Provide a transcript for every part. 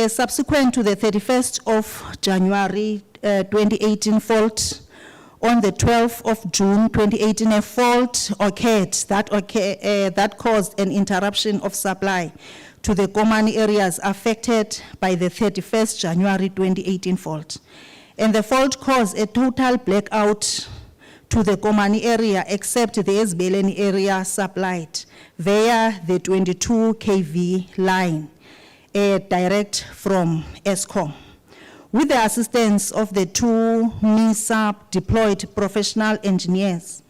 Subsequent to the 31st of January 2018 fault, on the 12th of June 2018, a fault occurred that caused an interruption of supply to the Komani areas affected by the 31st January 2018 fault. And the fault caused a total blackout to the Komani area except the Esbeleni area supplied via the 22 kV line direct from ESCOM. With the assistance of the two MISA deployed professional engineers,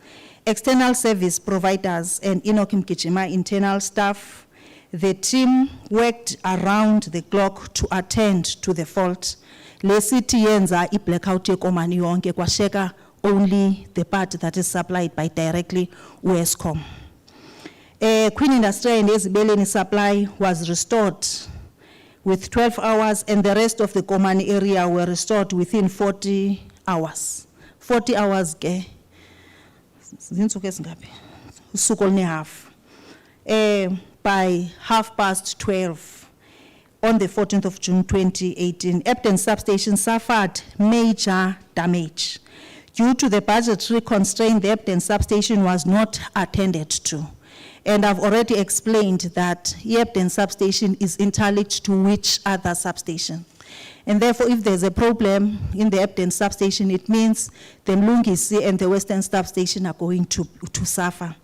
external service providers, and Inokim Kichima internal staff, the team worked around the clock to attend to the fault. Lesiti yenza i-blackout yekomani yonke kwasheka only the part that is supplied by directly ESCOM. Queendustria and Esbeleni supply was restored with 12 hours, and the rest of the Komani area were restored within 40 hours. 40 hours, by half past 12 on the 14th of June 2018, Epton Substation suffered major damage. Due to the budgetary constraint, the Epton Substation was not attended to. And I've already explained that Epton Substation is interlinked to which other substation. And therefore, if there's a problem in the Epton Substation, it means the Mlungisi and the Western Substation are going to suffer.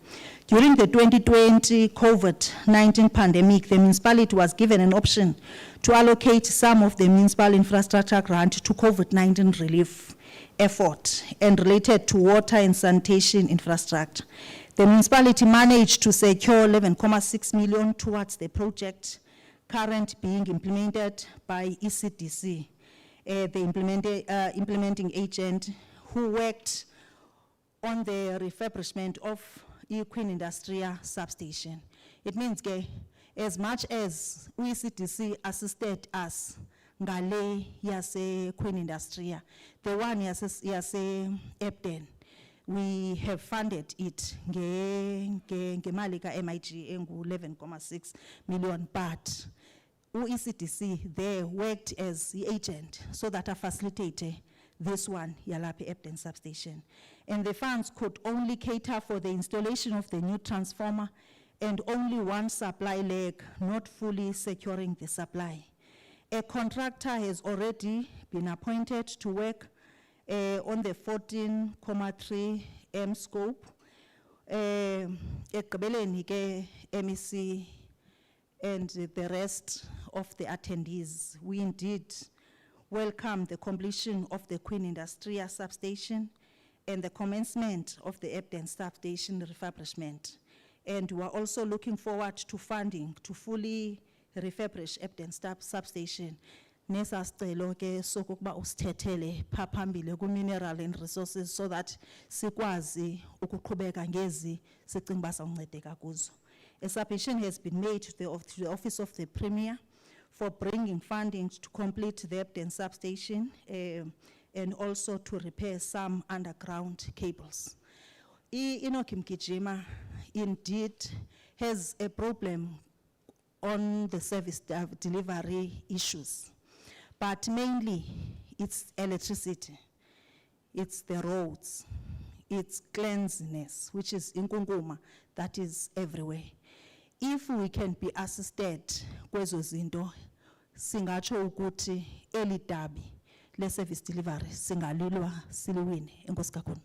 During the 2020 COVID-19 pandemic, the municipality was given an option to allocate some of the municipal infrastructure grant to COVID-19 relief effort and related to water and sanitation infrastructure. The municipality managed to secure 11.6 million towards the project current being implemented by ECDC, the implementing agent who worked on the refurbishment of Queendustria Substation. It means as much as ECDC assisted us, ngale yase Queendustria, the one yase Epton, we have funded it ngemalika MIG engu 11.6 million, but ECDC there worked as the agent so that I facilitated this one yalapi Epton Substation. And the funds could only cater for the installation of the new transformer and only one supply leg, not fully securing the supply. A contractor has already been appointed to work on the 14.3 M scope. Ekabeleni ke MEC and the rest of the attendees, we indeed welcome the completion of the Queendustria Substation and the commencement of the Epton Substation refurbishment. And we are also looking forward to funding to fully refurbish Epton Substation. Nesa sicelo ke sokuba usithethele phaphambili ku mineral and resources so that sikwazi ukuqhubeka ngezi sicinga basawuncedeka kuzo. A submission has been made to the Office of the Premier for bringing funding to complete the Epton Substation and also to repair some underground cables. Inokim Kijima indeed has a problem on the service delivery issues, but mainly it's electricity, it's the roads, it's cleanliness, which is inkunguma, that is everywhere. If we can be assisted kwezo zinto, singacho ukuthi eli dabi le service delivery singalilwa siliwini. Enkosi kakhulu.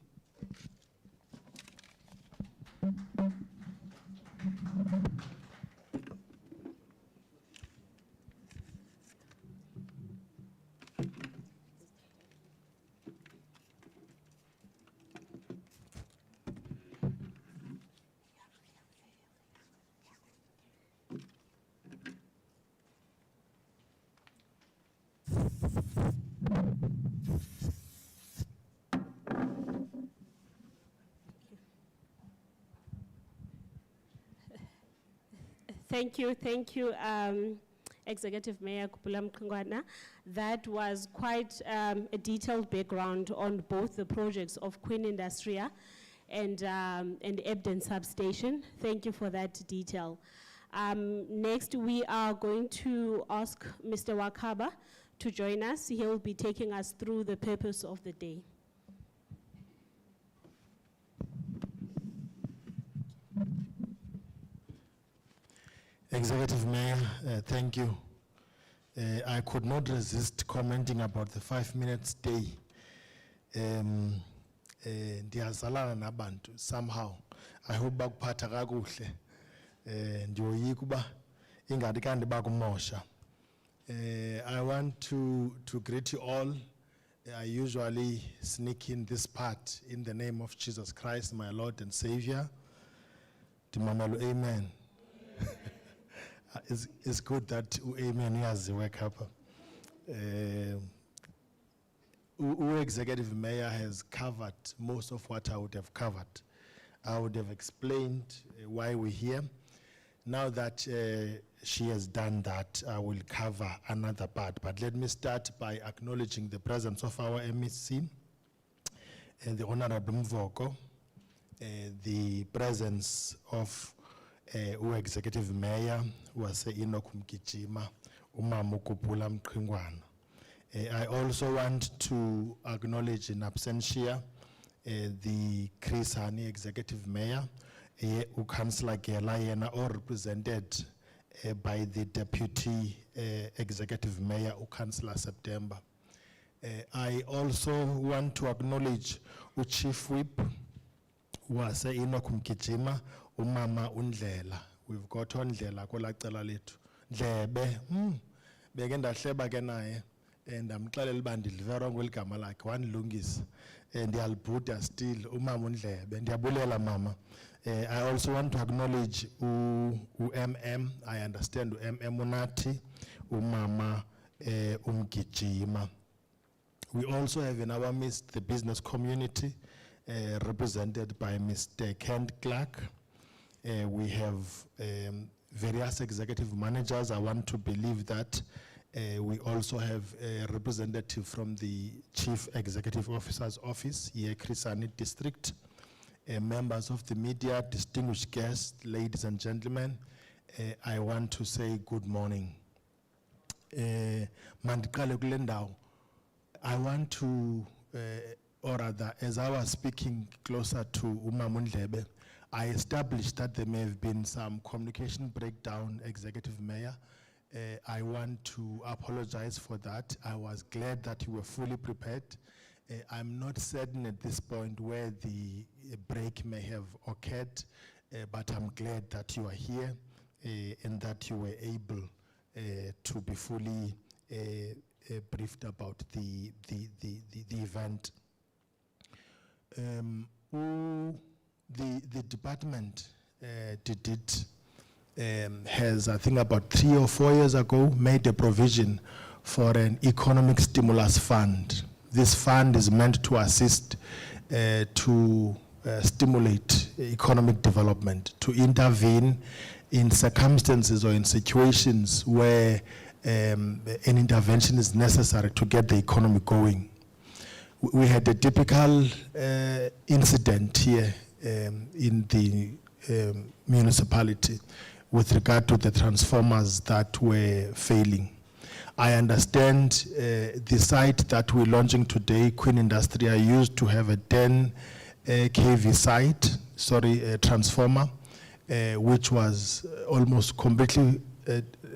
Thank you, Executive Mayor Kupulam Kungwana. That was quite a detailed background on both the projects of Queendustria and Epton Substation. Thank you for that detail. Next, we are going to ask Mr. Wakaba to join us. He will be taking us through the purpose of the day. Executive Mayor, thank you. I could not resist commenting about the 5 minutes day. Ndiyazalana nabantu somehow. I hope bakuphatha kakuhle. Ndiyoyika uba ingadi kanti bakumosha. I want to greet you all. I usually sneak in this part in the name of Jesus Christ, my Lord and Savior. Dimamelo, amen. It's good that amen has wake up. Executive Mayor has covered most of what I would have covered. I would have explained why we're here. Now that she has done that, I will cover another part. But let me start by acknowledging the presence of our MEC, the Honorable Mvoko, the presence of Executive Mayor wase Enoch Mgijima, Umama Kupula Mqhingwana. I also want to acknowledge in absentia the Chris Hani Executive Mayor, Councillor Gela yena, or represented by the Deputy Executive Mayor, Councillor September. I also want to acknowledge Chief Whip wase Enoch Mgijima, Umama Undlela. We've got Undlela kola cala lethu. Ndlebe, beke ndahleba ke naye. And I'm clearly bandil very welcome like one lungis and the Albuta still Umama Undlebe. Ndiyabulela mama. I also want to acknowledge MM. I understand MM Unati, Umama Mgijima. We also have in our midst the business community represented by Mr. Kent Clark. We have various executive managers. I want to believe that we also have a representative from the Chief Executive Officer's Office, here, Krisani District, members of the media, distinguished guests, ladies and gentlemen. I want to say good morning. Mandikale Glendau, I want to, or rather, as I was speaking closer to Umama Undlebe, I established that there may have been some communication breakdown, Executive Mayor. I want to apologize for that. I was glad that you were fully prepared. I'm not certain at this point where the break may have occurred, but I'm glad that you are here and that you were able to be fully briefed about the event. The department has, I think about 3 or 4 years ago, made a provision for an economic stimulus fund. This fund is meant to assist to stimulate economic development, to intervene in circumstances or in situations where an intervention is necessary to get the economy going. We had a typical incident here in the municipality with regard to the transformers that were failing. I understand the site that we're launching today, Queendustria, used to have a 10 kV site, transformer, which was almost completely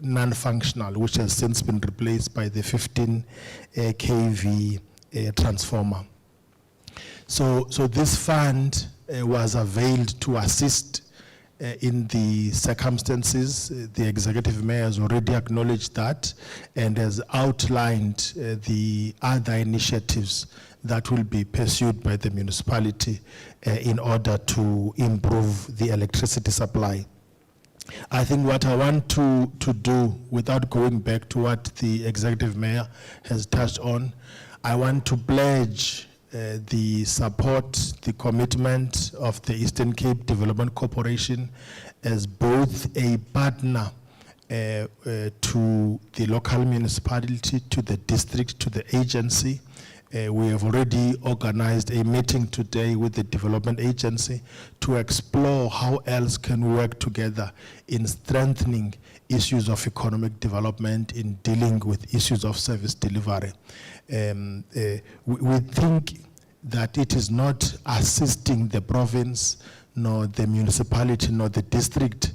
non-functional, which has since been replaced by the 15 kV transformer. So this fund was availed to assist in the circumstances. The Executive Mayor has already acknowledged that and has outlined the other initiatives that will be pursued by the municipality in order to improve the electricity supply. I think what I want to do, without going back to what the Executive Mayor has touched on, I want to pledge the support, the commitment of the Eastern Cape Development Corporation as both a partner to the local municipality, to the district, to the agency, We have already organized a meeting today with the development agency to explore how else can we work together in strengthening issues of economic development, in dealing with issues of service delivery. We think that it is not assisting the province, nor the municipality, nor the district,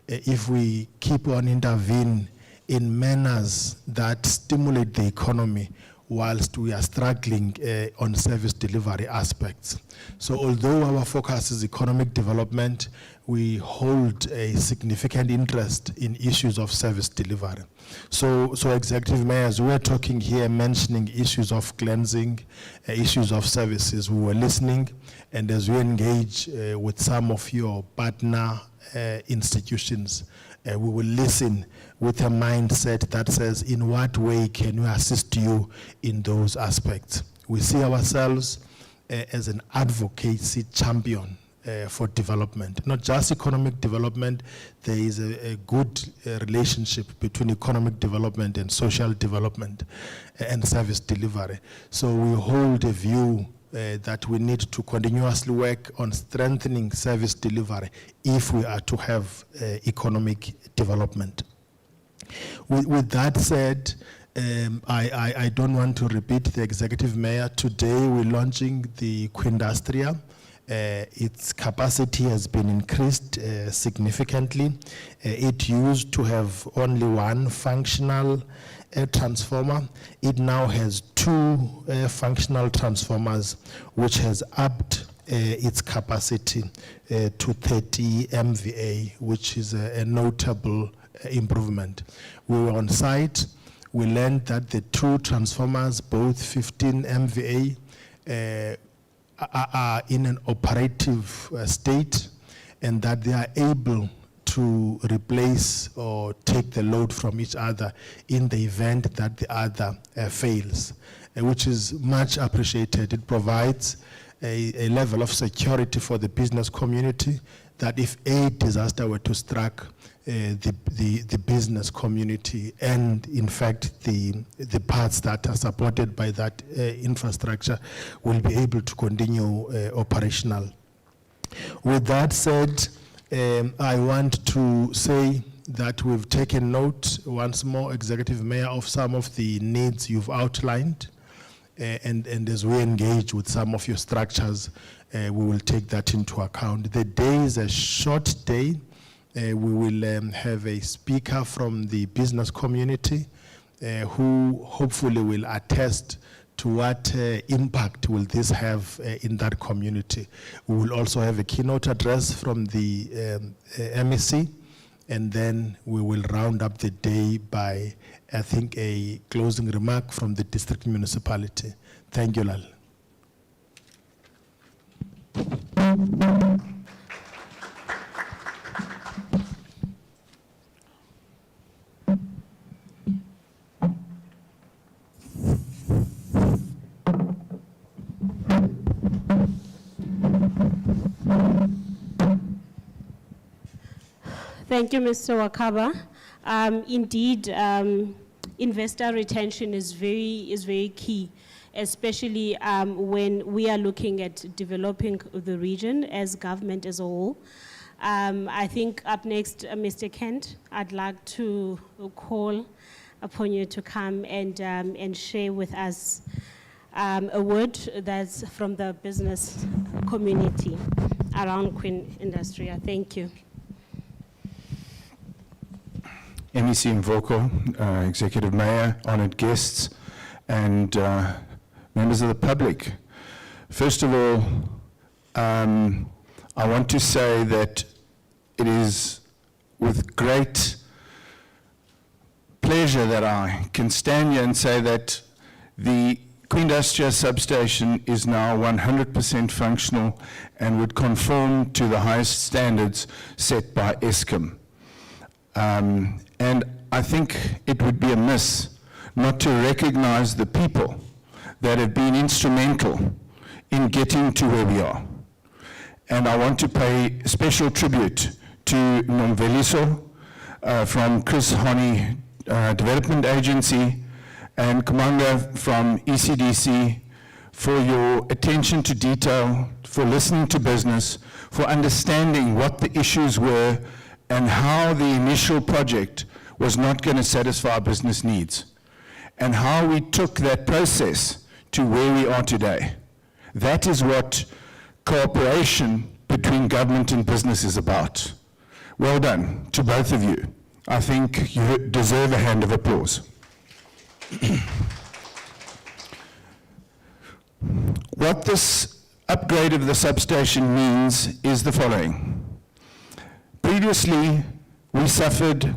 if we keep on intervening in manners that stimulate the economy whilst we are struggling on service delivery aspects. So although our focus is economic development, we hold a significant interest in issues of service delivery. So Executive Mayors, we're talking here mentioning issues of cleansing, issues of services. We were listening, and as we engage with some of your partner institutions, we will listen with a mindset that says, in what way can we assist you in those aspects? We see ourselves as an advocacy champion for development, not just economic development. There is a good relationship between economic development and social development and service delivery. So we hold a view that we need to continuously work on strengthening service delivery if we are to have economic development. With that said, I don't want to repeat the Executive Mayor. Today we're launching the Queendustria. Its capacity has been increased significantly. It used to have only one functional transformer. It now has two functional transformers, which has upped its capacity to 30 MVA, which is a notable improvement. We were on site. We learned that the two transformers, both 15 MVA, are in an operative state, and that they are able to replace or take the load from each other in the event that the other fails, which is much appreciated. It provides a level of security for the business community, that if a disaster were to strike the business community and in fact the parts that are supported by that infrastructure will be able to continue operational. With that said, I want to say that we've taken note once more, Executive Mayor, of some of the needs you've outlined, and as we engage with some of your structures, we will take that into account. The day is a short day. We will have a speaker from the business community who hopefully will attest to what impact will this have in that community. We will also have a keynote address from the MEC, and then we will round up the day by, I think, a closing remark from the district municipality. Thank you, Lal. Thank you, Mr. Wakaba. Indeed, investor retention is very key, especially when we are looking at developing the region as government as a whole. I think up next, Mr. Kent, I'd like to call upon you to come and share with us a word that's from the business community around Queendustria. Thank you. MEC Mvoko, Executive Mayor, honored guests, and members of the public. First of all, I want to say that it is with great pleasure that I can stand here and say that the Queendustria Substation is now 100% functional and would conform to the highest standards set by Eskom. And I think it would be amiss not to recognize the people that have been instrumental in getting to where we are. And I want to pay special tribute to Nomveliso from Chris Honey Development Agency and Kumanga from ECDC, for your attention to detail, for listening to business, for understanding what the issues were and how the initial project was not going to satisfy business needs, and how we took that process to where we are today. That is what cooperation between government and business is about. Well done to both of you. I think you deserve a hand of applause. What this upgrade of the substation means is the following. Previously, we suffered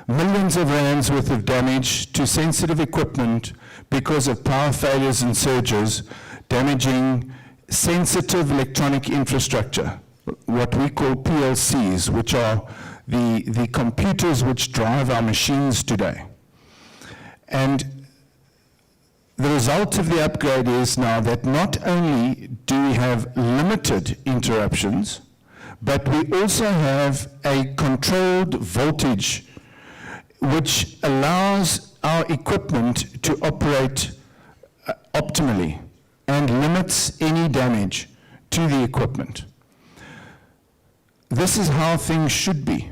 millions of rands worth of damage to sensitive equipment because of power failures and surges, damaging sensitive electronic infrastructure, what we call PLCs, which are the computers which drive our machines today. And the result of the upgrade is now that not only do we have limited interruptions, but we also have a controlled voltage which allows our equipment to operate optimally and limits any damage to the equipment. This is how things should be.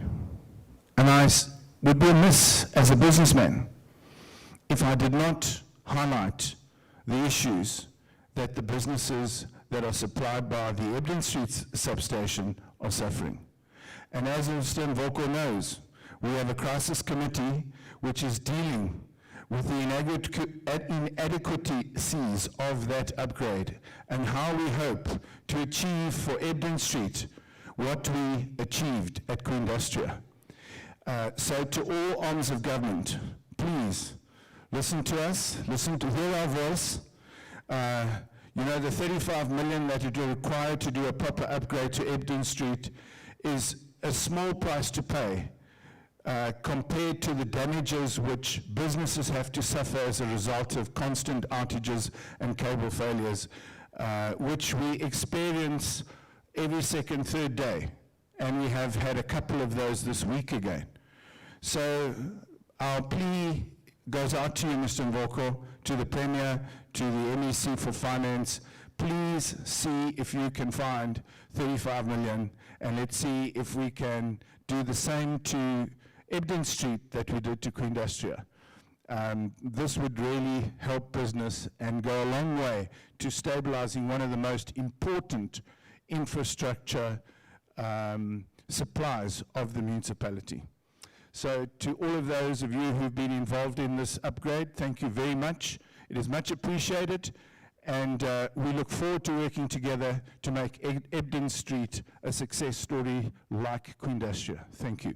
And I would be amiss as a businessman if I did not highlight the issues that the businesses that are supplied by the Ebden Street substation are suffering. And as Mr. Mvoko knows, we have a crisis committee which is dealing with the inadequacies of that upgrade and how we hope to achieve for Ebden Street what we achieved at Queendustria. So to all arms of government, please listen to us, listen to hear our voice. You know, the 35 million that it will require to do a proper upgrade to Ebden Street is a small price to pay compared to the damages which businesses have to suffer as a result of constant outages and cable failures, which we experience every second, third day. And we have had a couple of those this week again. So our plea goes out to you, Mr. Mvoko, to the Premier, to the MEC for Finance. Please see if you can find 35 million, and let's see if we can do the same to Ebden Street that we did to Queendustria. This would really help business and go a long way to stabilizing one of the most important infrastructure supplies of the municipality. So to all of those of you who've been involved in this upgrade, thank you very much. It is much appreciated, and we look forward to working together to make Ebden Street a success story like Queendustria. Thank you.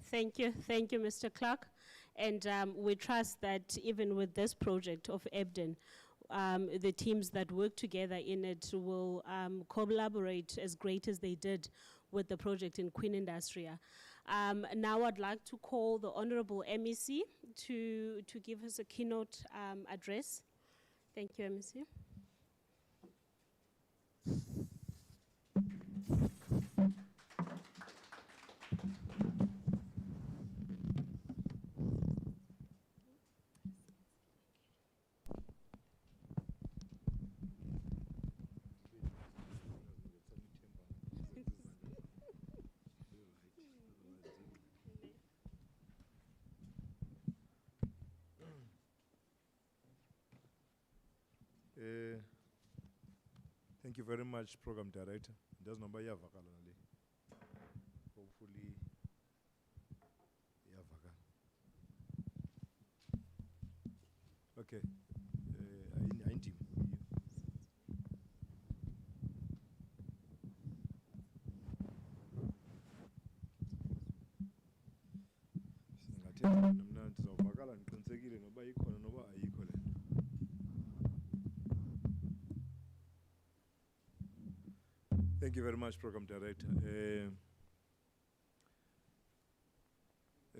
Thank you, Mr. Clark. And we trust that even with this project of Ebden, the teams that work together in it will collaborate as great as they did with the project in Queendustria. Now I'd like to call the Honorable MEC to give us a keynote address. Thank you, MEC. Thank you very much, Program Director. Does number yavakala le. Hopefully yavakala. Okay. Ayindi. Singathetha mina ndizawuvakala ndiqinisekile noba ikhona noba ayikho le. Thank you very much, Program Director.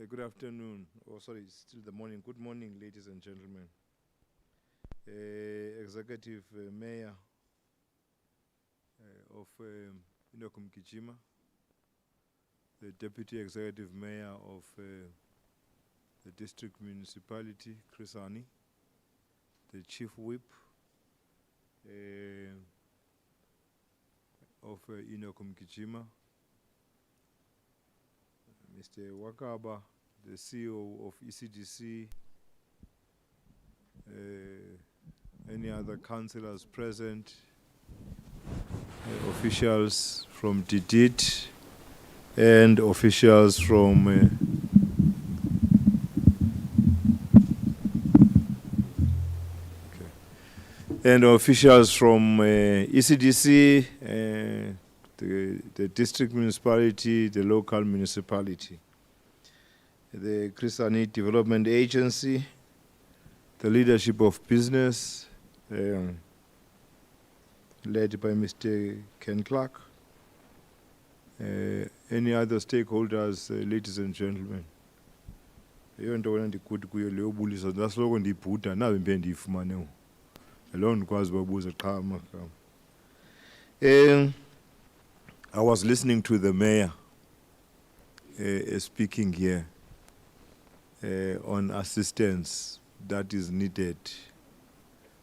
Good afternoon, or sorry, it's still the morning. Good morning, ladies and gentlemen. Executive Mayor of Inokum Kichima, the Deputy Executive Mayor of the District Municipality, Chris Ani, the Chief Whip of Inokum Kichima, Mr. Wakaba, the CEO of ECDC, any other councillors present, officials from DIDIT, and officials from ECDC, the district municipality, the local municipality, the Christianity Development Agency, the leadership of business, led by Mr. Ken Clark, any other stakeholders, ladies and gentlemen. Iyo nto wena ndikuthi kuyo leyo bulisa ndasoloko ndibhuda nawe mbe ndiyifumane alone ndikwazi babuza qha amagama. I was listening to the mayor speaking here on assistance that is needed.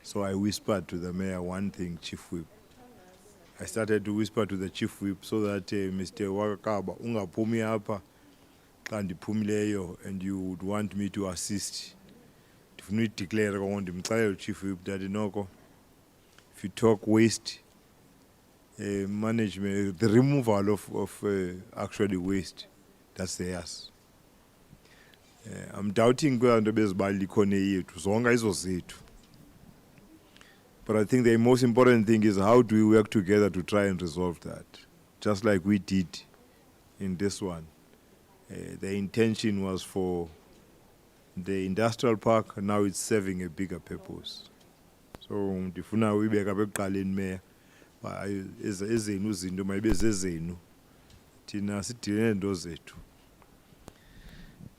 So I whispered to the mayor one thing, Chief Whip. I started to whisper to the Chief Whip so that Mr. Wakaba ungaphumi apha xa ndiphumileyo and you would want me to assist. Ndifuna udeclare kwa ndimxelele Chief Whip that noko if you talk waste management, the removal of actually waste, that's theirs. I'm doubting kwezinto bezibali khona yethu zonke izo zethu. But I think the most important thing is how do we work together to try and resolve that, just like we did in this one. The intention was for the industrial park, and now it's serving a bigger purpose. So ndifuna uyibeka bekuqaleni mayor ezenu izinto mayibe zezenu thina sidile nento zethu.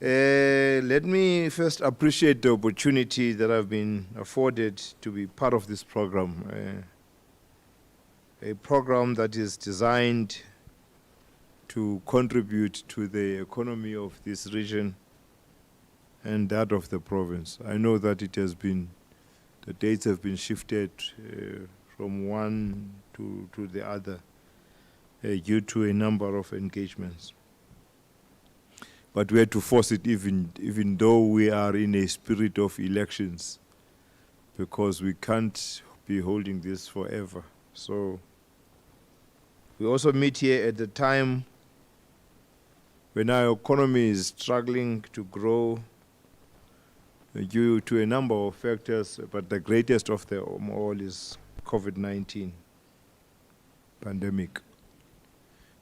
Let me first appreciate the opportunity that I've been afforded to be part of this program, a program that is designed to contribute to the economy of this region and that of the province. I know that it has been, the dates have been shifted from one to the other due to a number of engagements. But we had to force it even though we are in a spirit of elections, because we can't be holding this forever. So we also meet here at the time when our economy is struggling to grow due to a number of factors, but the greatest of them all is COVID-19 pandemic.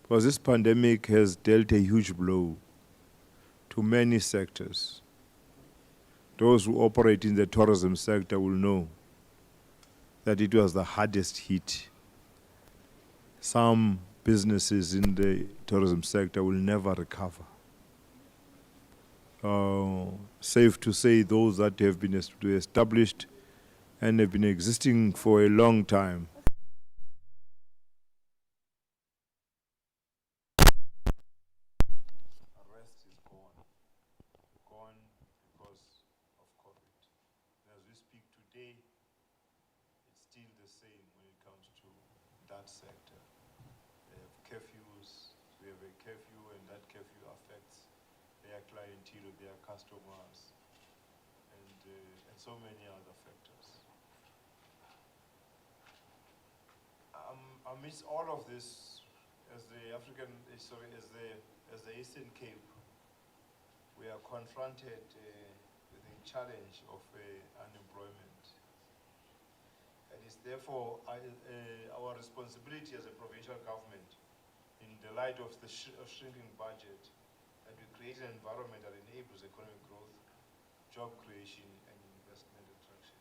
Because this pandemic has dealt a huge blow to many sectors. Those who operate in the tourism sector will know that it was the hardest hit. Some businesses in the tourism sector will never recover. Safe to say those that have been established and have been existing for a long time sector. They have curfews, we have a curfew, and that curfew affects their clientele, their customers, and so many other factors. Amidst all of this, as the Eastern Cape, we are confronted with a challenge of unemployment. And it's therefore our responsibility as a provincial government, in the light of the shrinking budget, that we create an environment that enables economic growth, job creation, and investment attraction.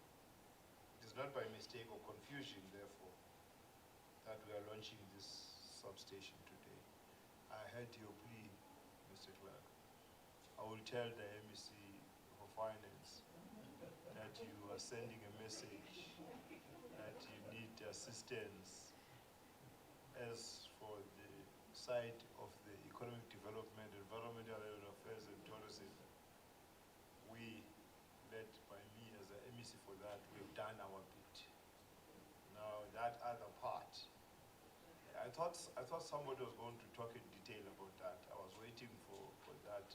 It is not by mistake or confusion, therefore, that we are launching this substation today. I heard your plea, Mr. Clark. I will tell the MEC for Finance that you are sending a message that you need assistance as for the side of the economic development, environmental affairs and tourism, we, led by me as an MEC for that, we've done our bit. Now that other part, I thought somebody was going to talk in detail about that. I was waiting for that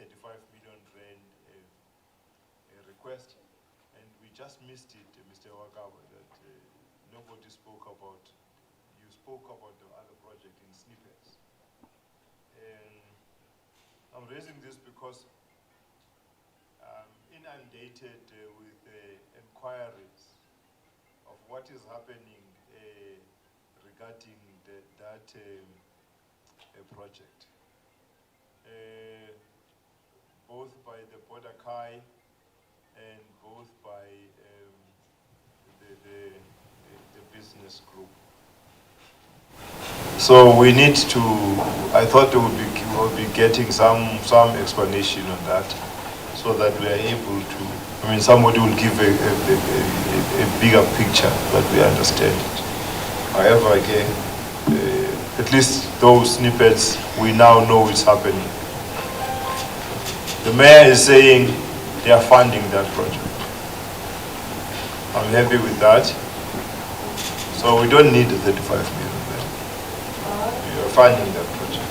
35 million rand request, and we just missed it, Mr. Wakawa, that nobody spoke about. You spoke about the other project in snippets. And I'm raising this because I'm inundated with inquiries of what is happening regarding that project. Both by the Border Kai and both by the business group. So we need to, I thought we'll be getting some explanation on that, so that we are able to, I mean, somebody will give a bigger picture that we understand it. However, again, at least those snippets, we now know it's happening. The mayor is saying they are funding that project. I'm happy with that. So we don't need the 35 million. We are funding that project.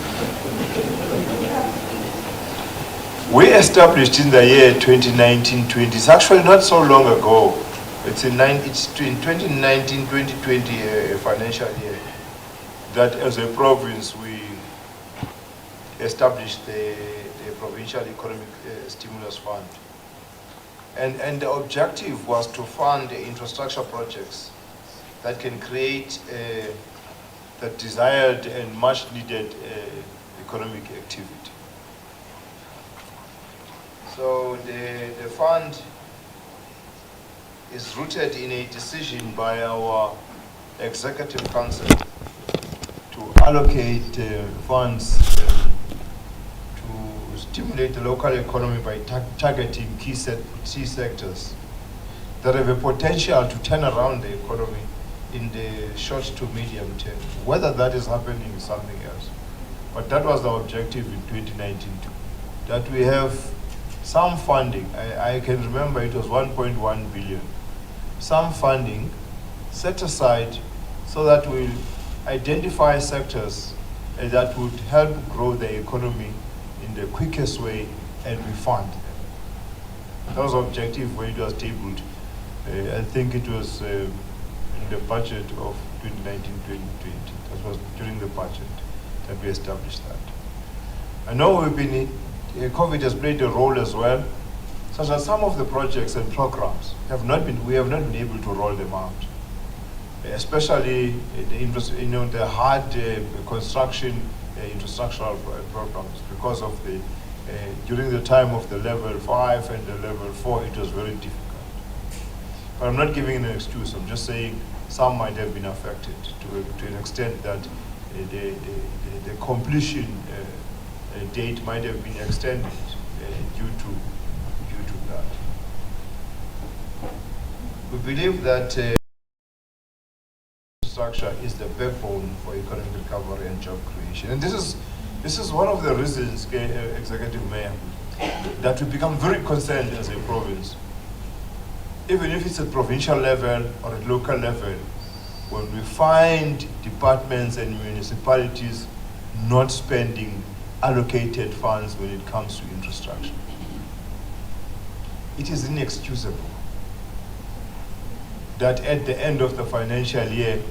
We established in the year 2019-20. It's actually not so long ago. It's in 2019-2020 financial year that as a province we established the Provincial Economic Stimulus Fund. And the objective was to fund the infrastructure projects that can create the desired and much needed economic activity. So the fund is rooted in a decision by our Executive Council to allocate funds to stimulate the local economy by targeting key sectors that have a potential to turn around the economy in the short to medium term. Whether that is happening is something else. But that was the objective in 2019 too, that we have some funding. I can remember it was 1.1 billion. Some funding set aside so that we'll identify sectors that would help grow the economy in the quickest way, and we fund them. That was the objective when it was tabled. I think it was in the budget of 2019-2020. That was during the budget that we established that. I know COVID has played a role as well, such that some of the projects and programs we have not been able to roll them out. Especially the hard construction infrastructural programs, because of during the time of the level 5 and the level 4, it was very difficult. But I'm not giving an excuse. I'm just saying some might have been affected to an extent that the completion date might have been extended due to that. We believe that infrastructure is the backbone for economic recovery and job creation. And this is one of the reasons, Executive Mayor, that we become very concerned as a province. Even if it's at provincial level or at local level, when we find departments and municipalities not spending allocated funds when it comes to infrastructure, it is inexcusable that at the end of the financial year,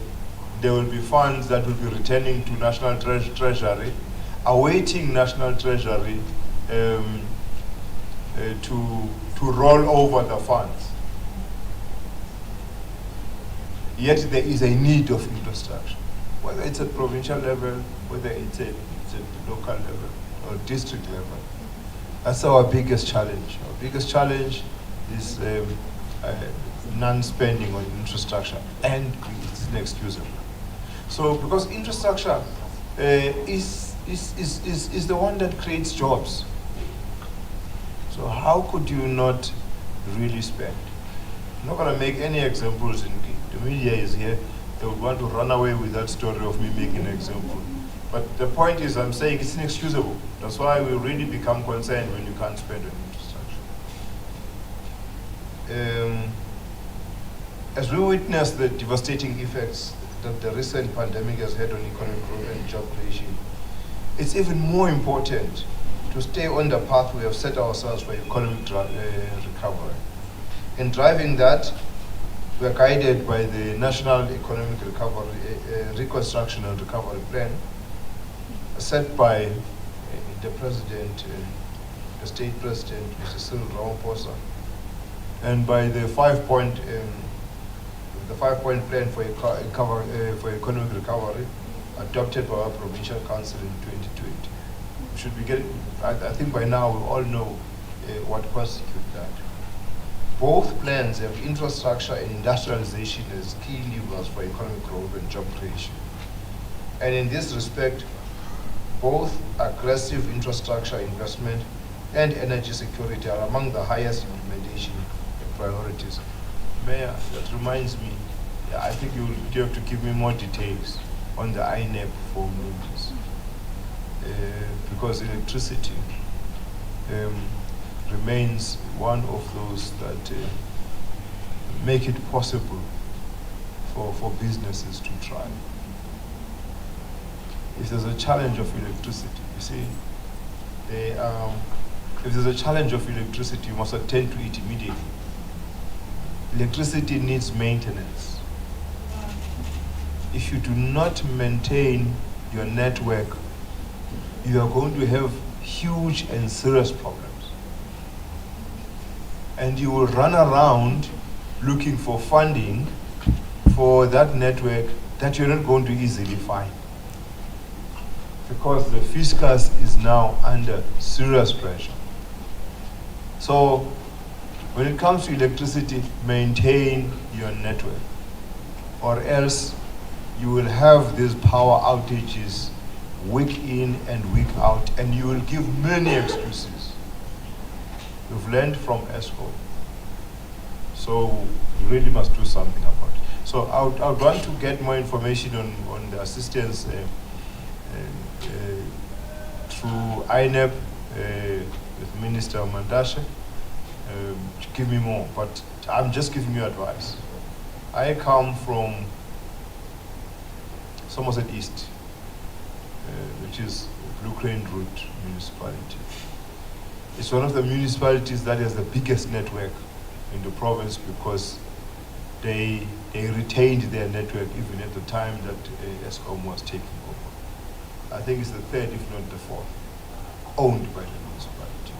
there will be funds that will be returning to National Treasury, awaiting National Treasury to roll over the funds. Yet there is a need of infrastructure, whether it's at provincial level, whether it's at local level or district level. That's our biggest challenge. Our biggest challenge is non-spending on infrastructure, and it's inexcusable. So, because infrastructure is the one that creates jobs. So how could you not really spend? I'm not going to make any examples. The media is here. They would want to run away with that story of me making an example. But the point is, I'm saying it's inexcusable. That's why we really become concerned when you can't spend on infrastructure. As we witness the devastating effects that the recent pandemic has had on economic growth and job creation, it's even more important to stay on the path we have set ourselves for economic recovery. In driving that, we are guided by the National Economic Recovery, Reconstruction and Recovery Plan, set by the President, the State President, Mr. Cyril Ramaphosa, and by the five-point plan for economic recovery adopted by our Provincial Council in 2020. We should be getting, I think by now we all know what constitutes that. Both plans have infrastructure and industrialization as key levers for economic growth and job creation. And in this respect, both aggressive infrastructure investment and energy security are among the highest implementation priorities. Mayor, that reminds me, I think you have to give me more details on the INEP for movies. Because electricity remains one of those that make it possible for businesses to thrive. If there's a challenge of electricity, you see, if there's a challenge of electricity, you must attend to it immediately. Electricity needs maintenance. If you do not maintain your network, you are going to have huge and serious problems. And you will run around looking for funding for that network that you're not going to easily find. Because the fiscus is now under serious pressure. So when it comes to electricity, maintain your network, or else you will have these power outages week in and week out, and you will give many excuses. You've learned from ESCO, so you really must do something about it. So I would want to get more information on the assistance through INEP with Minister Mandashe, to give me more, but I'm just giving you advice. I come from Somerset East, which is Blue Crane Route municipality. It's one of the municipalities that has the biggest network in the province because they retained their network even at the time that ESCOM was taking over. I think it's the third, if not the fourth, owned by the municipality.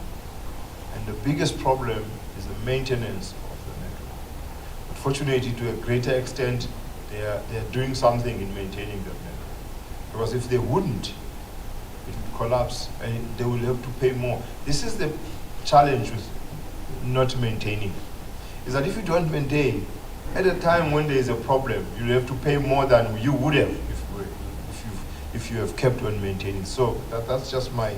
And the biggest problem is the maintenance of the network. But fortunately, to a greater extent, they are doing something in maintaining that network. Because if they wouldn't, it would collapse and they will have to pay more. This is the challenge with not maintaining, is that if you don't maintain, at a time when there is a problem, you'll have to pay more than you would have if you have kept on maintaining. So that's just my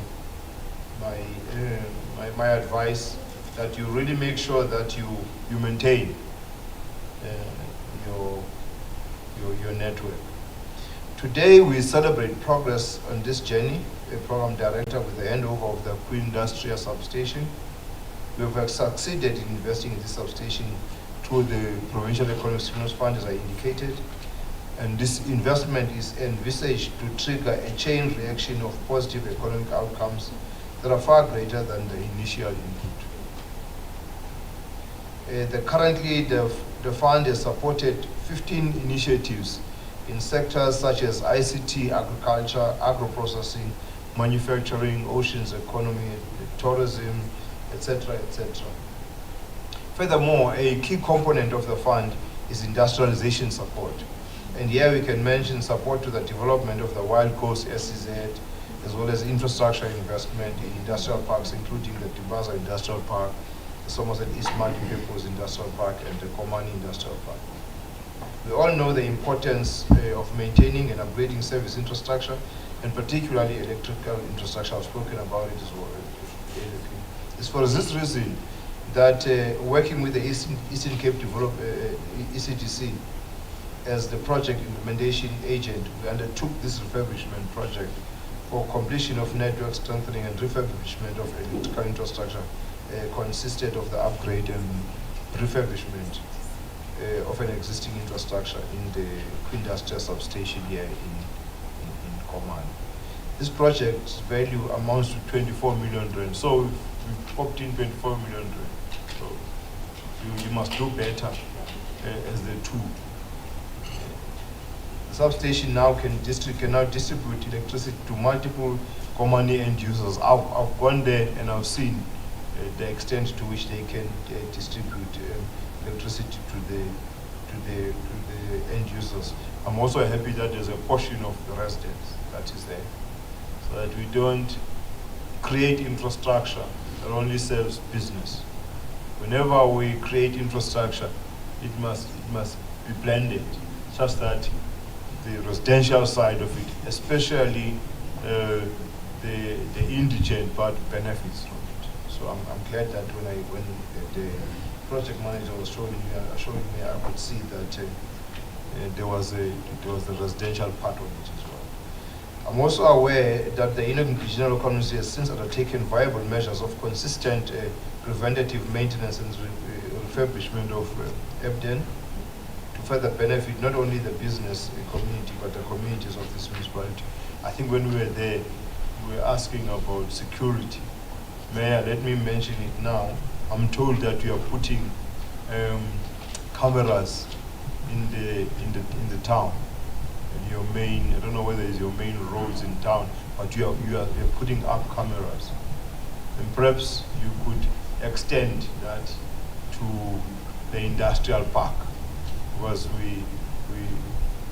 advice, that you really make sure that you maintain your network. Today we celebrate progress on this journey. A program director with the handover of the Queendustria Substation. We have succeeded in investing in this substation through the Provincial Economic Stimulus Fund, as I indicated. And this investment is envisaged to trigger a chain reaction of positive economic outcomes that are far greater than the initial input. Currently, the fund has supported 15 initiatives in sectors such as ICT, agriculture, agro-processing, manufacturing, oceans economy, tourism, etc., etc. Furthermore, a key component of the fund is industrialization support. And here we can mention support to the development of the Wild Coast SEZ, as well as infrastructure investment in industrial parks, including the Dimbaza Industrial Park, the Somerset East Multipurpose Industrial Park, and the Komani Industrial Park. We all know the importance of maintaining and upgrading service infrastructure, and particularly electrical infrastructure. I've spoken about it as well. It's for this reason that working with the Eastern Cape ECDC as the project implementation agent, we undertook this refurbishment project for completion of network strengthening and refurbishment of electrical infrastructure consisted of the upgrade and refurbishment of an existing infrastructure in the Queendustria Substation here in Command. This project's value amounts to 24 million rand. So we've popped in 24 million rand. So you must do better as the two. The substation now can now distribute electricity to multiple common end users. I've gone there and I've seen the extent to which they can distribute electricity to the end users. I'm also happy that there's a portion of the residents that is there, so that we don't create infrastructure that only serves business. Whenever we create infrastructure, it must be blended, such that the residential side of it, especially the indigent part, benefits from it. So I'm glad that when the project manager was showing me, I could see that there was the residential part of it as well. I'm also aware that the Enugu General Community has since undertaken viable measures of consistent preventative maintenance and refurbishment of Ebden to further benefit not only the business community but the communities of this municipality. I think when we were there, we were asking about security. Mayor, let me mention it now. I'm told that we are putting cameras in the town. And your main, I don't know whether it's your main roads in town, but you're putting up cameras. And perhaps you could extend that to the industrial park, because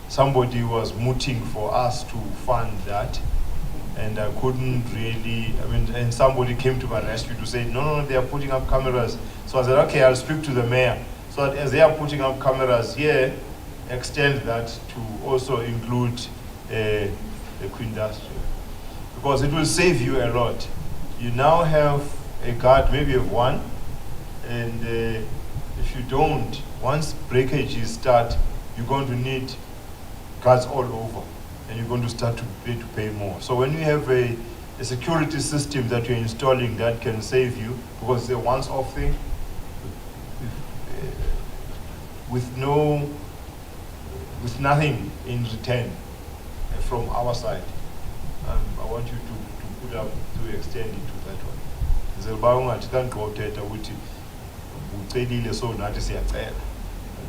somebody was mooting for us to fund that, and I couldn't really, and somebody came to my rescue to say, no, they are putting up cameras. So I said, okay, I'll speak to the mayor. So that as they are putting up cameras here, extend that to also include the Queendustria, because it will save you a lot. You now have a guard, maybe you have one, and if you don't, once breakages start, you're going to need guards all over, and you're going to start to pay more. So when you have a security system that you're installing that can save you, because it's a once-off thing, with nothing in return from our side, I want you to put up, to extend it to that one. I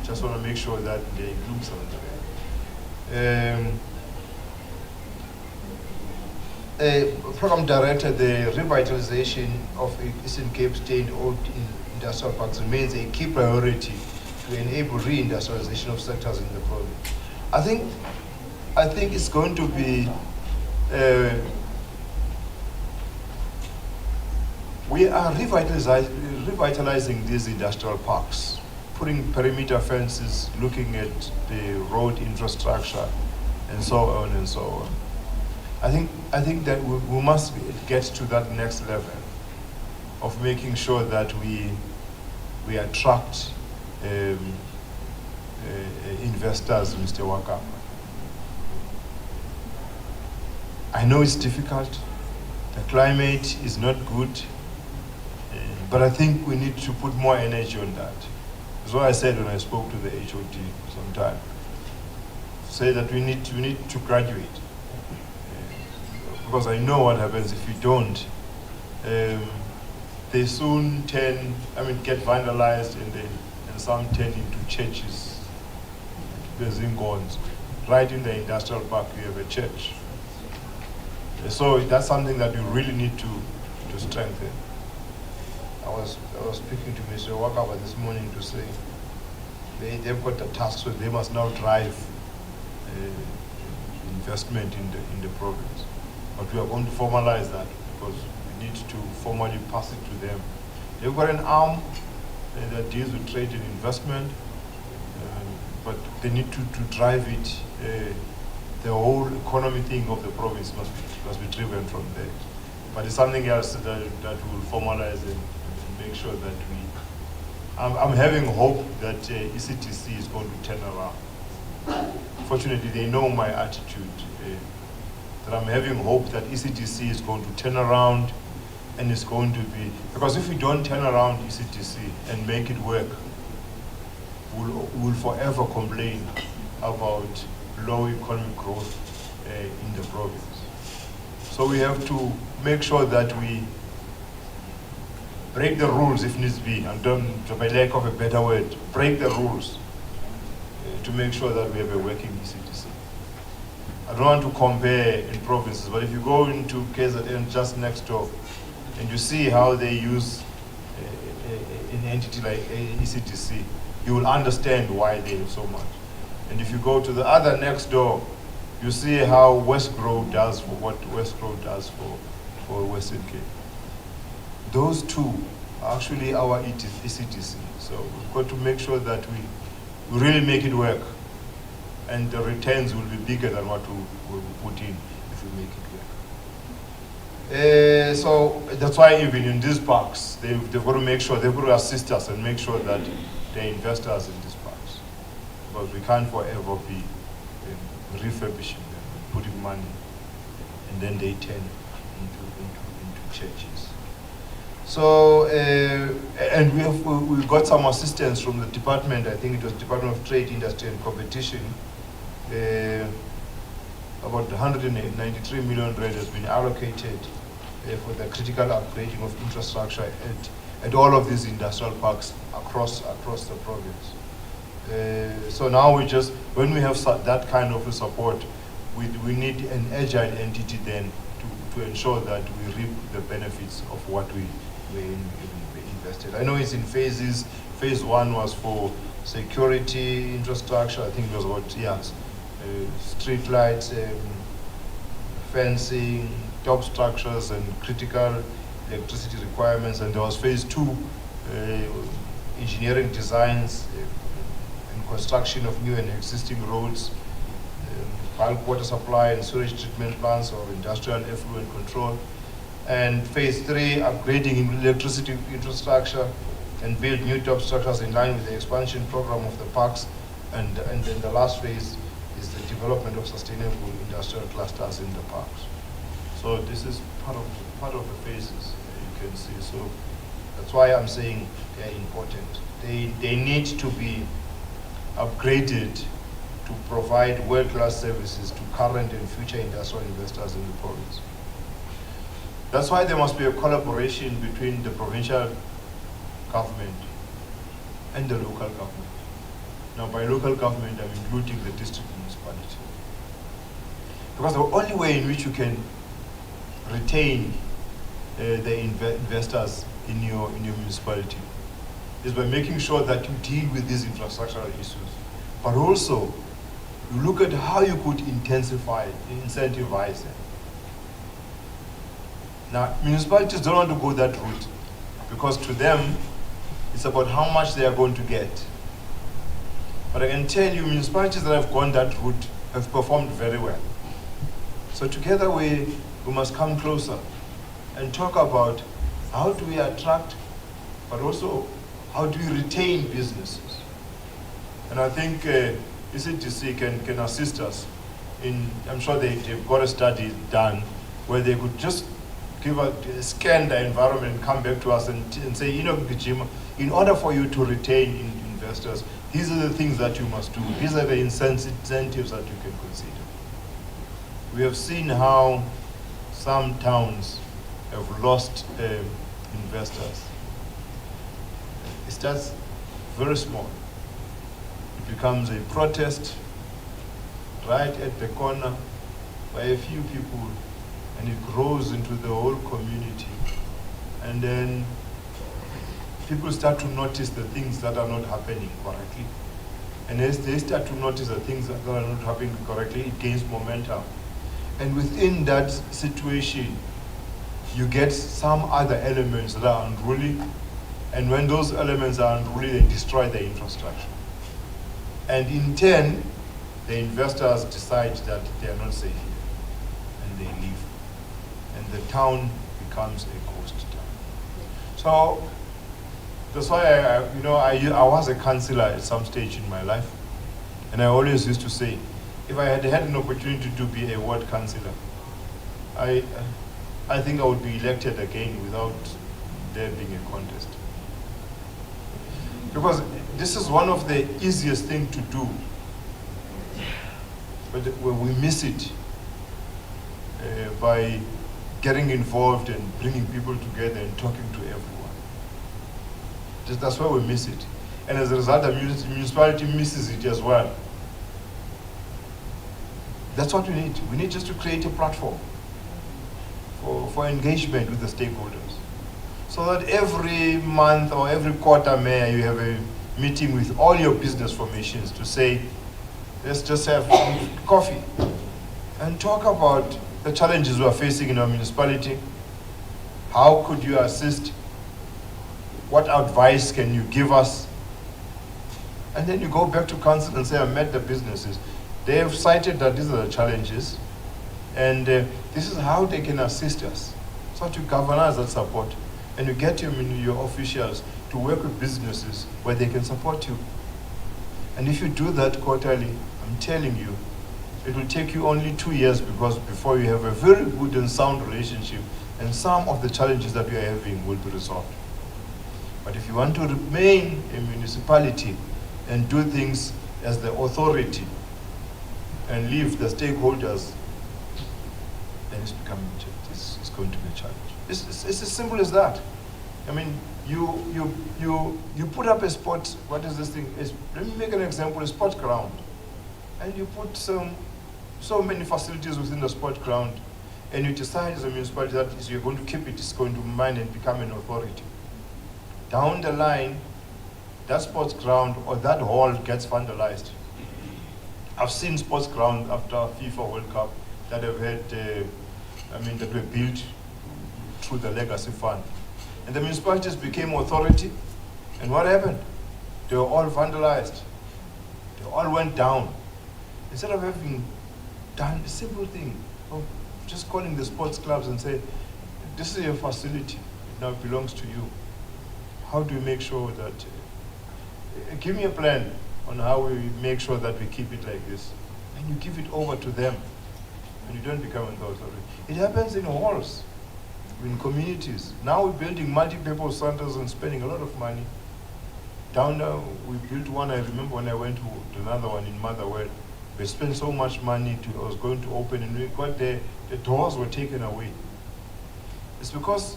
just want to make sure that they include something. Program Director, the revitalization of Eastern Cape state-owned industrial parks remains a key priority to enable re-industrialization of sectors in the province. I think it's going to be, we are revitalizing these industrial parks, putting perimeter fences, looking at the road infrastructure, and so on and so on. I think that we must get to that next level of making sure that we attract investors, Mr. Waka. I know it's difficult. The climate is not good, but I think we need to put more energy on that. That's what I said when I spoke to the HOD sometime. Say that we need to graduate. Because I know what happens if you don't. They soon get vandalized, and some turn into churches, gardens. Right in the industrial park, we have a church. So that's something that you really need to strengthen. I was speaking to Mr. Wakawa this morning to say they've got the task, so they must now drive investment in the province. But we are going to formalize that, because we need to formally pass it to them. They've got an arm that deals with trade and investment, but they need to drive it. The whole economy thing of the province must be driven from there. But it's something else that we will formalize and make sure that I'm having hope that ECTC is going to turn around. fortunately, they know my attitude, that I'm having hope that ECDC is going to turn around and it's going to be, because if we don't turn around ECDC and make it work, we'll forever complain about low economic growth in the province. So we have to make sure that we break the rules if needs be, and by lack of a better word, break the rules to make sure that we have a working ECDC. I don't want to compare in provinces, but if you go into KZN just next door, and you see how they use an entity like ECDC, you will understand why they have so much. And if you go to the other next door, you see how West Grove does for what West Grove does for Western Cape. Those two are actually our ECDC. So we've got to make sure that we really make it work, and the returns will be bigger than what we put in if we make it work. So that's why even in these parks, they've got to make sure, they've got to assist us and make sure that they invest us in these parks. Because we can't forever be refurbishing them, putting money, and then they turn into churches. So, and we got some assistance from the department. I think it was Department of Trade, Industry and Competition. About 193 million rand has been allocated for the critical upgrading of infrastructure at all of these industrial parks across the province. So now when we have that kind of a support, we need an agile entity then to ensure that we reap the benefits of what we invested. I know it's in phases. Phase 1 was for security infrastructure. I think it was about, street lights, fencing, top structures, and critical electricity requirements. And there was phase 2, engineering designs, and construction of new and existing roads, bulk water supply and sewage treatment plants or industrial effluent control. And phase 3, upgrading electricity infrastructure and build new top structures in line with the expansion program of the parks. And then the last phase is the development of sustainable industrial clusters in the parks. So this is part of the phases you can see. So that's why I'm saying they're important. They need to be upgraded to provide world-class services to current and future industrial investors in the province. That's why there must be a collaboration between the provincial government and the local government. Now, by local government, I'm including the district municipality. Because the only way in which you can retain the investors in your municipality is by making sure that you deal with these infrastructural issues, but also you look at how you could intensify, incentivize them. Now, municipalities don't want to go that route because to them, it's about how much they are going to get. But I can tell you, municipalities that have gone that route have performed very well. So together we must come closer and talk about how do we attract, but also how do we retain businesses. And I think ECDC can assist us in, I'm sure they've got a study done where they could just scan the environment and come back to us and say, in order for you to retain investors, these are the things that you must do. These are the incentives that you can consider. We have seen how some towns have lost investors. It starts very small. It becomes a protest right at the corner by a few people, and it grows into the whole community. And then people start to notice the things that are not happening correctly. And as they start to notice the things that are not happening correctly, it gains momentum. And within that situation, you get some other elements that are unruly. And when those elements are unruly, they destroy the infrastructure. And in turn, the investors decide that they are not safe here, and they leave. And the town becomes a ghost town. So that's why I was a councillor at some stage in my life, and I always used to say, if I had had an opportunity to be a ward councillor, I think I would be elected again without there being a contest. Because this is one of the easiest things to do, but we miss it by getting involved and bringing people together and talking to everyone. That's why we miss it. And as a result, the municipality misses it as well. That's what we need. We need just to create a platform for engagement with the stakeholders. So that every month or every quarter, Mayor, you have a meeting with all your business formations to say, let's just have coffee and talk about the challenges we are facing in our municipality. How could you assist? What advice can you give us? And then you go back to council and say, I met the businesses. They have cited that these are the challenges, and this is how they can assist us. So that you galvanize that support, and you get your officials to work with businesses where they can support you. And if you do that quarterly, I'm telling you, it will take you only 2 years before you have a very good and sound relationship, and some of the challenges that we are having will be resolved. But if you want to remain a municipality and do things as the authority and leave the stakeholders, then it's going to be a challenge. It's as simple as that. I mean, you put up a sport, what is this thing? Let me make an example, a sport ground. And you put so many facilities within the sport ground, and you decide as a municipality that you're going to keep it, it's going to mine and become an authority. Down the line, that sports ground or that hall gets vandalized. I've seen sports ground after FIFA World Cup that have had, that were built through the legacy fund. And the municipalities became authority, and what happened? They were all vandalized. They all went down. Instead of having done a simple thing of just calling the sports clubs and say, this is your facility, it now belongs to you. How do we make sure that, give me a plan on how we make sure that we keep it like this. And you give it over to them, and you don't become an authority. It happens in halls, in communities. Now we're building multi-purpose centers and spending a lot of money. Down there, we built one, I remember when I went to another one in Motherwell. We spent so much money I was going to open, and we got there, the doors were taken away. It's because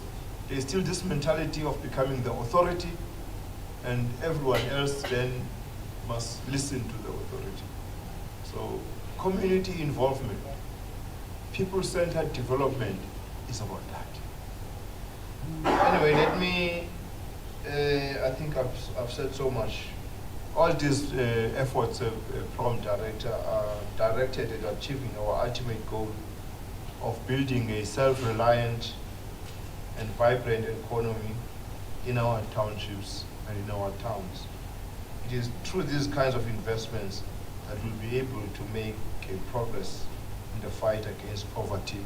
there's still this mentality of becoming the authority, and everyone else then must listen to the authority. So community involvement, people-centered development is about that. Anyway, let me, I think I've said so much. All these efforts from director are directed at achieving our ultimate goal of building a self-reliant and vibrant economy in our townships and in our towns. It is through these kinds of investments that we'll be able to make a progress in the fight against poverty,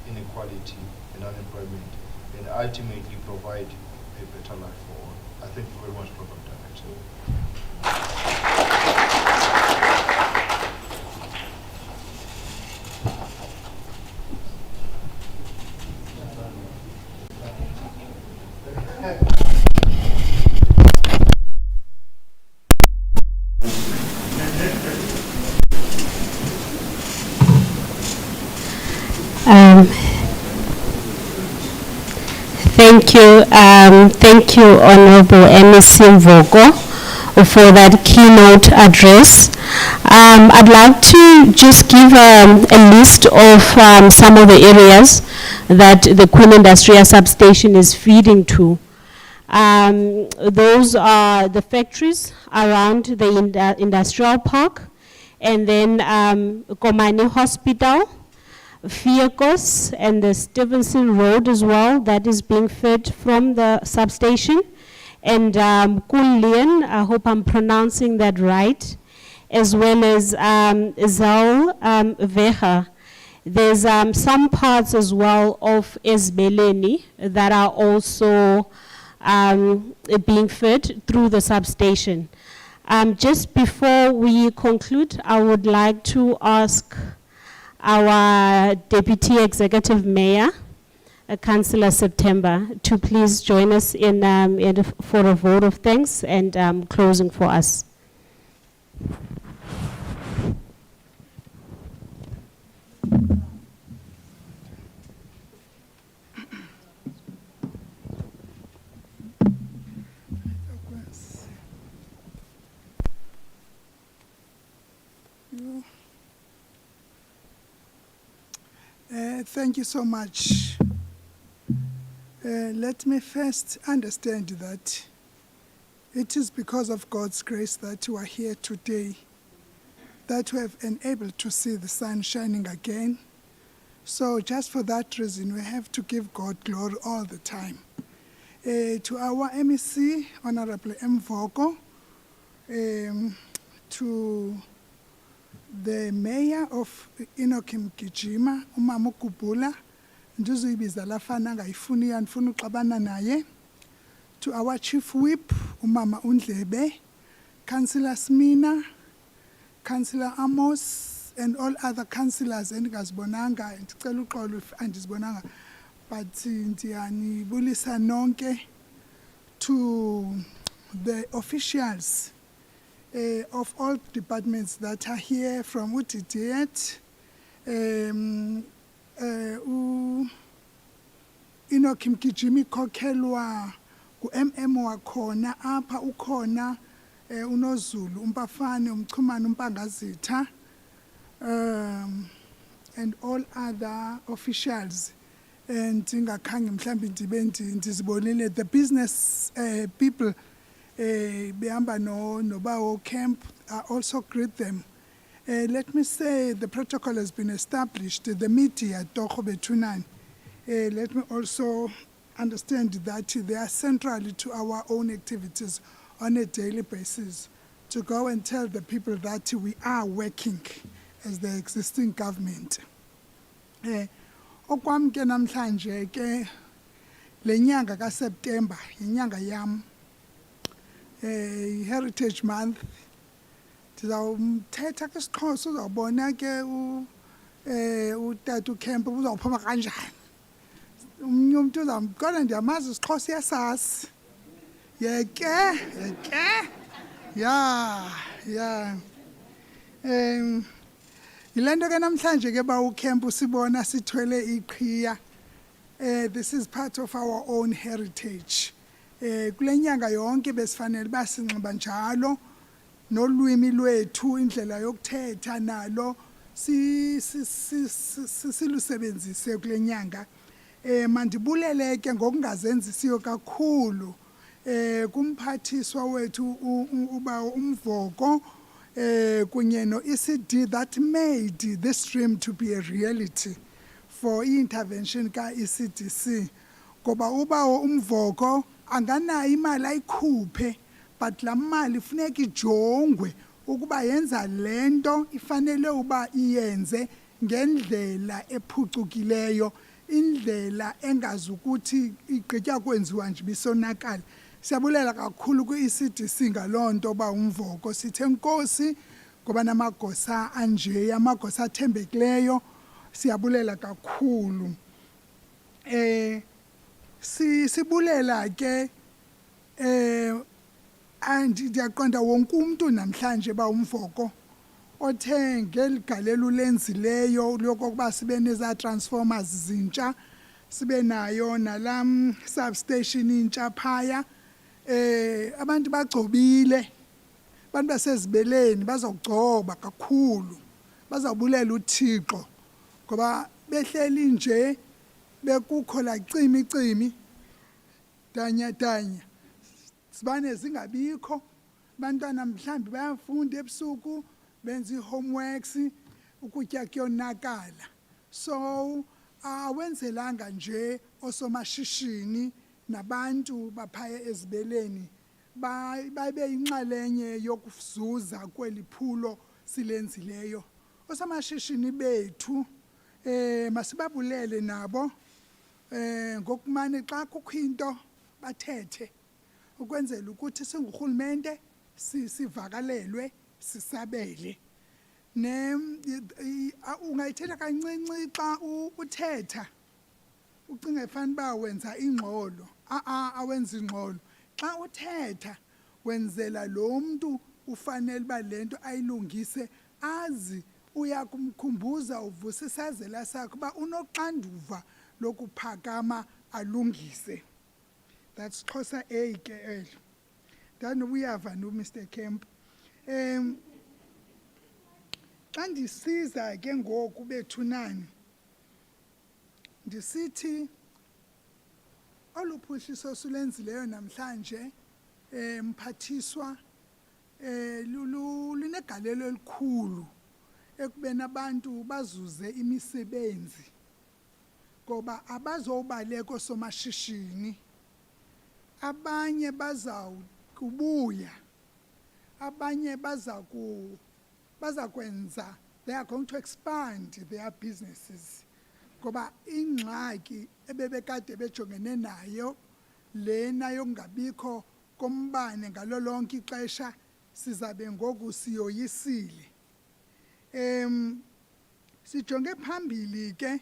inequality, and unemployment, and ultimately provide a better life for all. I thank you very much, Program Director. Thank you, Honorable MEC Mvoko, for that keynote address. I'd like to just give a list of some of the areas that the Queendustria Substation is feeding to. Those are the factories around the industrial park, and then Komani Hospital, Fiakos, and the Stevenson Road as well, that is being fed from the substation. And Kulien, I hope I'm pronouncing that right, as well as Zal Veha. There's some parts as well of Esbeleni that are also being fed through the substation. Just before we conclude, I would like to ask our Deputy Executive Mayor, Councillor September, to please join us for a vote of thanks and closing for us. Thank you so much. Let me first understand that it is because of God's grace that we are here today, that we have enabled to see the sun shining again. So just for that reason, we have to give God glory all the time. To our MEC, Honorable Mvoko, to the Mayor of Inokim Kijima, Umama Kubula, ndizoyibiza lafana ngayifuni andifuna uxabana naye. To our Chief Whip, Umama Undlebe, Councillor Smina, Councillor Amos, and all other councillors endingazibonanga, ndicela uxolo if andizibonanga, but ndiyanibulisa nonke. To the officials of all departments that are here, from UTDT, Inokim Kijimi khokhelwa ku-MM wakhona apha ukhona uNozulu, uMpafane, uMchumane, uMpangazitha, and all other officials. And ndingakhange mhlambi ndibe ndizibonile the business people behamba nobawo camp, I also greet them. Let me say the protocol has been established, the media Toko Betunan. Let me also understand that they are central to our own activities on a daily basis, to go and tell the people that we are working as the existing government. Okwam ke namhlanje ke lenyanga kaSeptember inyanga yam, Heritage Month. Ndizawuthetha ke isiXhosa uzawubona ke utata uKemp uzawuphuma kanjani. Umnye umuntu uzamqala ndiyamazi isiXhosa yasazi. Yeke. Yeah. Yilento ke namhlanje ke ba uKemp usibona sithwele iqhiya. This is part of our own heritage. Kule nyanga yonke besifanele basinxiba njalo nolwimi lwethu, indlela yokuthetha nalo silusebenzise kule nyanga. Mandibulele ke ngokungazenzisiyo kakhulu kumphathiswa wethu uba Umvoko kunye no-ECD that made this dream to be a reality for intervention ka-ECDC. Ngoba uba Umvoko anganayo imali ayikhuphe, but laa mali funeka ijongwe ukuba yenza le nto ifanele uba iyenze ngendlela ephucukileyo, indlela engazukuthi igqitya kwenziwa nje bisonakala. Siyabulela kakhulu kwi-ECDC ngaloo nto ba Umvoko. Sithe enkosi ngoba namagosa anje, amagosa athembekileyo. Siyabulela kakhulu. Sibulela ke ndiyaqonda wonke umuntu namhlanje ba Umvoko othe ngeligalelo lenzileyo lokokuba sibe neza transformers zintsha, sibe nayo nalam substation intsha phaya. Abantu bagcobile, abantu basezibeleni bazawugcoba kakhulu, bazawubulela uThixo ngoba behleli nje bekukho la cimi danya sibane zingabikho. Abantwana mhlambi bayafunda ebusuku, benza i-homeworks, ukutya kuyonakala. So awenzelanga nje osomashishini nabantu baphaya ezibeleni babe yinxalenye yokuzuza kweli phulo silenzileyo. Osomashishini bethu masibabulele nabo ngokumane xa kukho into bathethe ukwenzela ukuthi singurhulumente sivakalelwe sisabele ungayithetha kancinci xa uthetha ucinga efana uba wenza ingxolo awenza ingxolo xa uthetha wenzela lo mntu ufanele uba le nto ayilungise azi uya kumkhumbuza uvusa isazela sakhe uba unoxanduva lokuphakama alungise. That's Xhosa A ke elo. Ndanobuyava no-Mr. Kemp. Xa ndisiza ke ngoku bethunani ndisithi olu phuhliso sulenzileyo namhlanje mphathiswa lunegalelo elikhulu ekubeni abantu bazuze imisebenzi ngoba abazobaleka oosomashishini abanye baza kubuya abanye baza kwenza, they are going to expand their businesses ngoba ingxaki ebebekade bejongene nayo lena yokungabikho kombane ngalo lonke ixesha sizabe ngoku siyoyisile. Sijonge phambili ke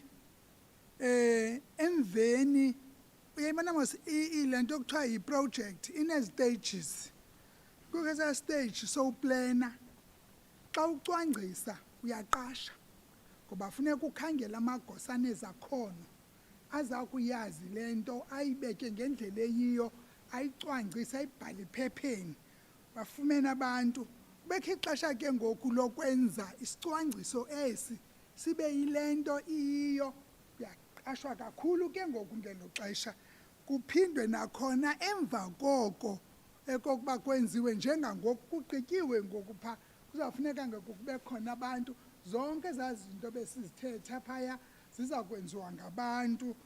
emveni uyayibona mos ile nto kuthiwa yi-project ine-stages. Kukho esa stage sowuplena xa ucwangcisa uyaqasha ngoba funeka ukhangela amagosa anezakhono aza kuyazi le nto ayibeke ngendlela eyiyo ayicwangcise ayibhale ephepheni bafumene abantu kubekho ixesha ke ngoku lokwenza isicwangciso esi sibe yile nto iyiyo uyaqashwa kakhulu ke ngoku ngelo xesha kuphindwe nakhona emva koko ekokuba kwenziwe njengangoku kugqityiwe ngoku phaa kuzawufuneka ngoku kube khona abantu zonke ezaa zinto besizithetha phaya ziza kwenziwa ngabantu.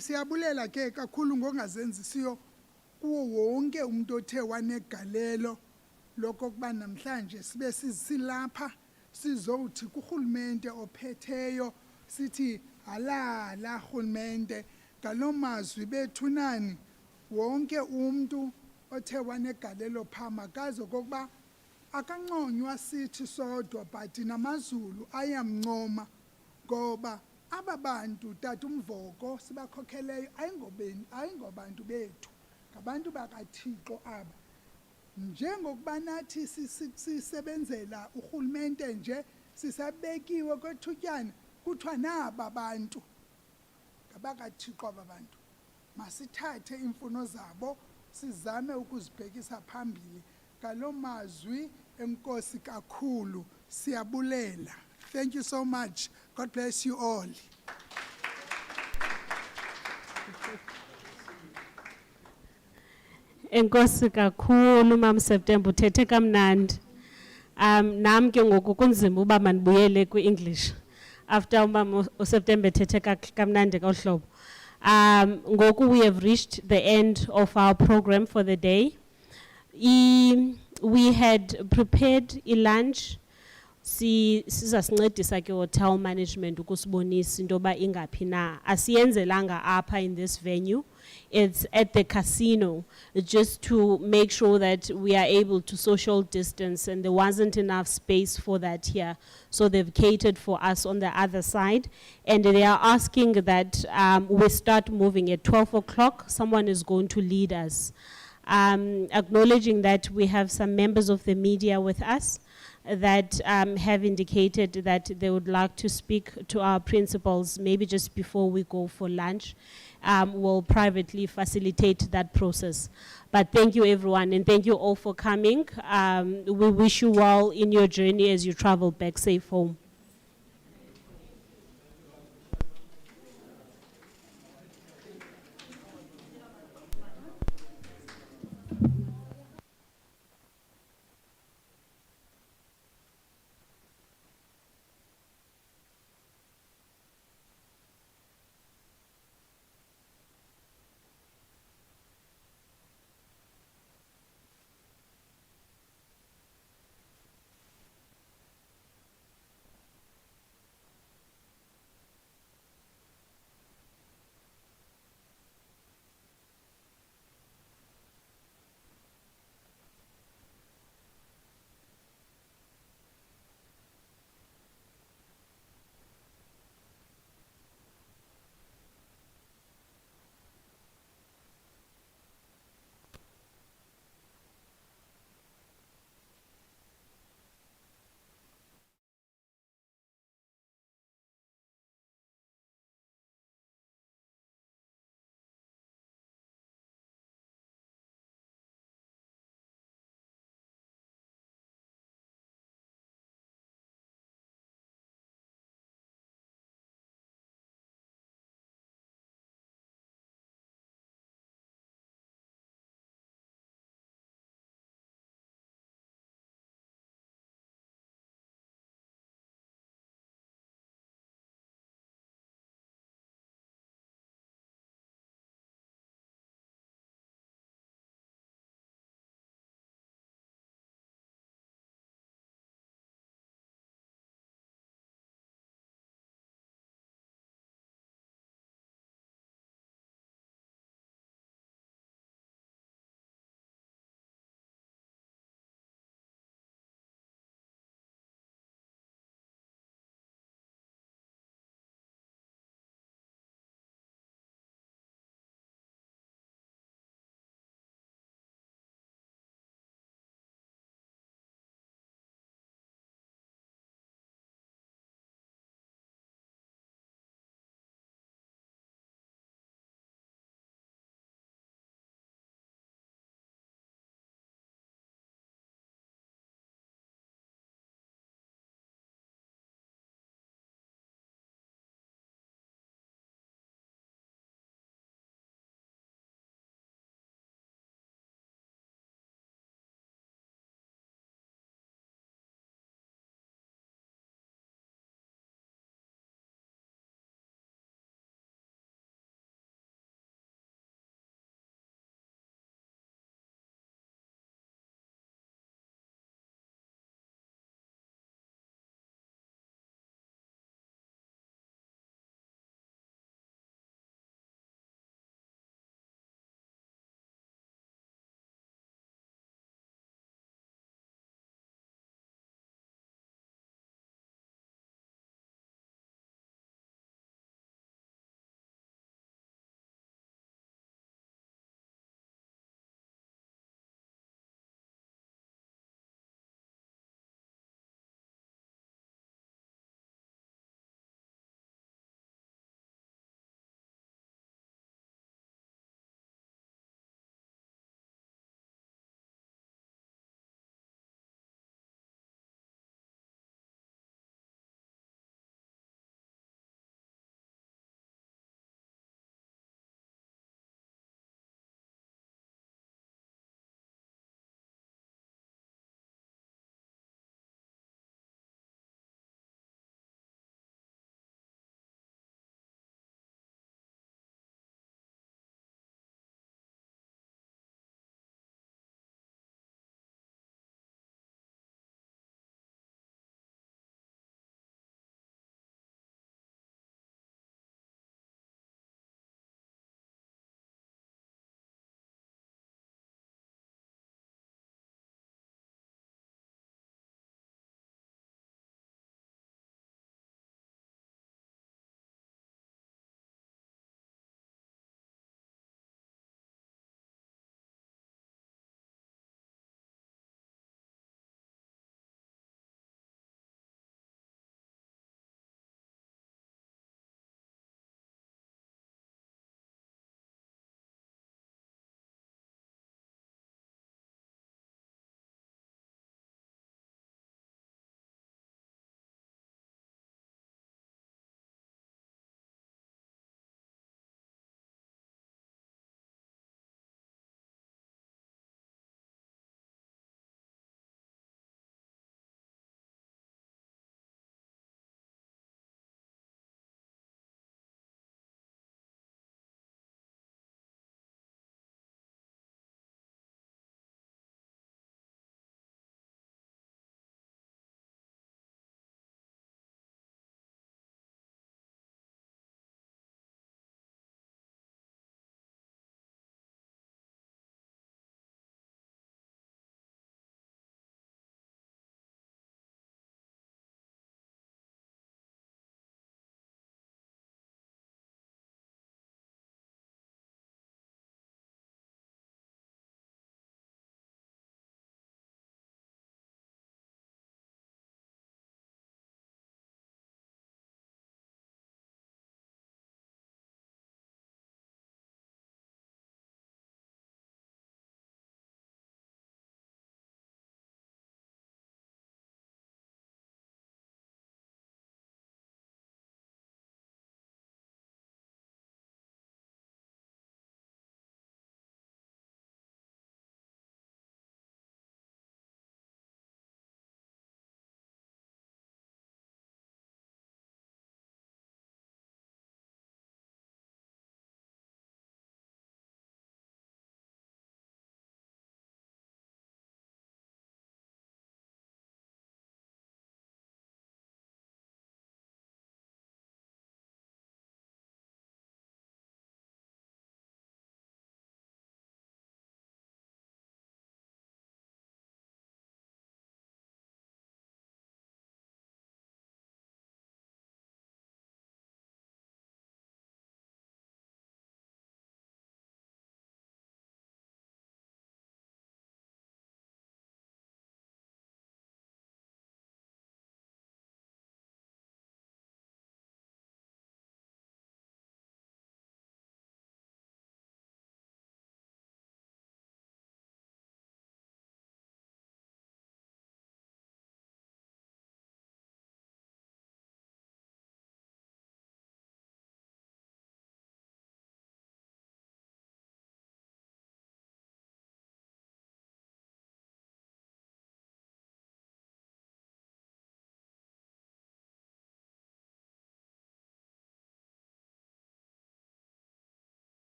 Siyabulela ke kakhulu ngongazenzisiyo kuwo wonke umuntu othe wanegalelo lokokuba namhlanje sibe silapha sizowuthi kurhulumente ophetheyo sithi halala rhulumente ngaloo mazwi bethunani wonke umntu othe wanegalelo phaa makazi okokuba akanconywa sithi sodwa but namazulu ayamncoma ngoba aba bantu tata uMvoko sibakhokheleyo ayingobantu bethu ngabantu bakaThixo aba. Njengokuba nathi sisebenzela urhulumente nje sisabekiwe kwethutyana kuthiwa naba bantu ngabakaThixo aba bantu masithathe iimfuno zabo sizame ukuzibhekisa phambili. Ngaloo mazwi enkosi kakhulu siyabulela. Thank you so much. God bless you all. Enkosi kakhulu Mam September uthethe kamnandi. Nam ke ngoku kunzima uba mandibuyele kwi-English after uMam uSeptember ethethe kamnandi kaHlobo. Ngoku we have reached the end of our program for the day. We had prepared a lunch. Sizasincedisa ke hotel management ukusibonisa into ba ingaphi na. Asiyenzelanga apha in this venue. It's at the casino, just to make sure that we are able to social distance, and there wasn't enough space for that here. So they've catered for us on the other side, and they are asking that we start moving at 12 o'clock. Someone is going to lead us. Acknowledging that we have some members of the media with us that have indicated that they would like to speak to our principals, maybe just before we go for lunch. We'll privately facilitate that process. But thank you everyone, and thank you all for coming. We wish you well in your journey as you travel back safe home.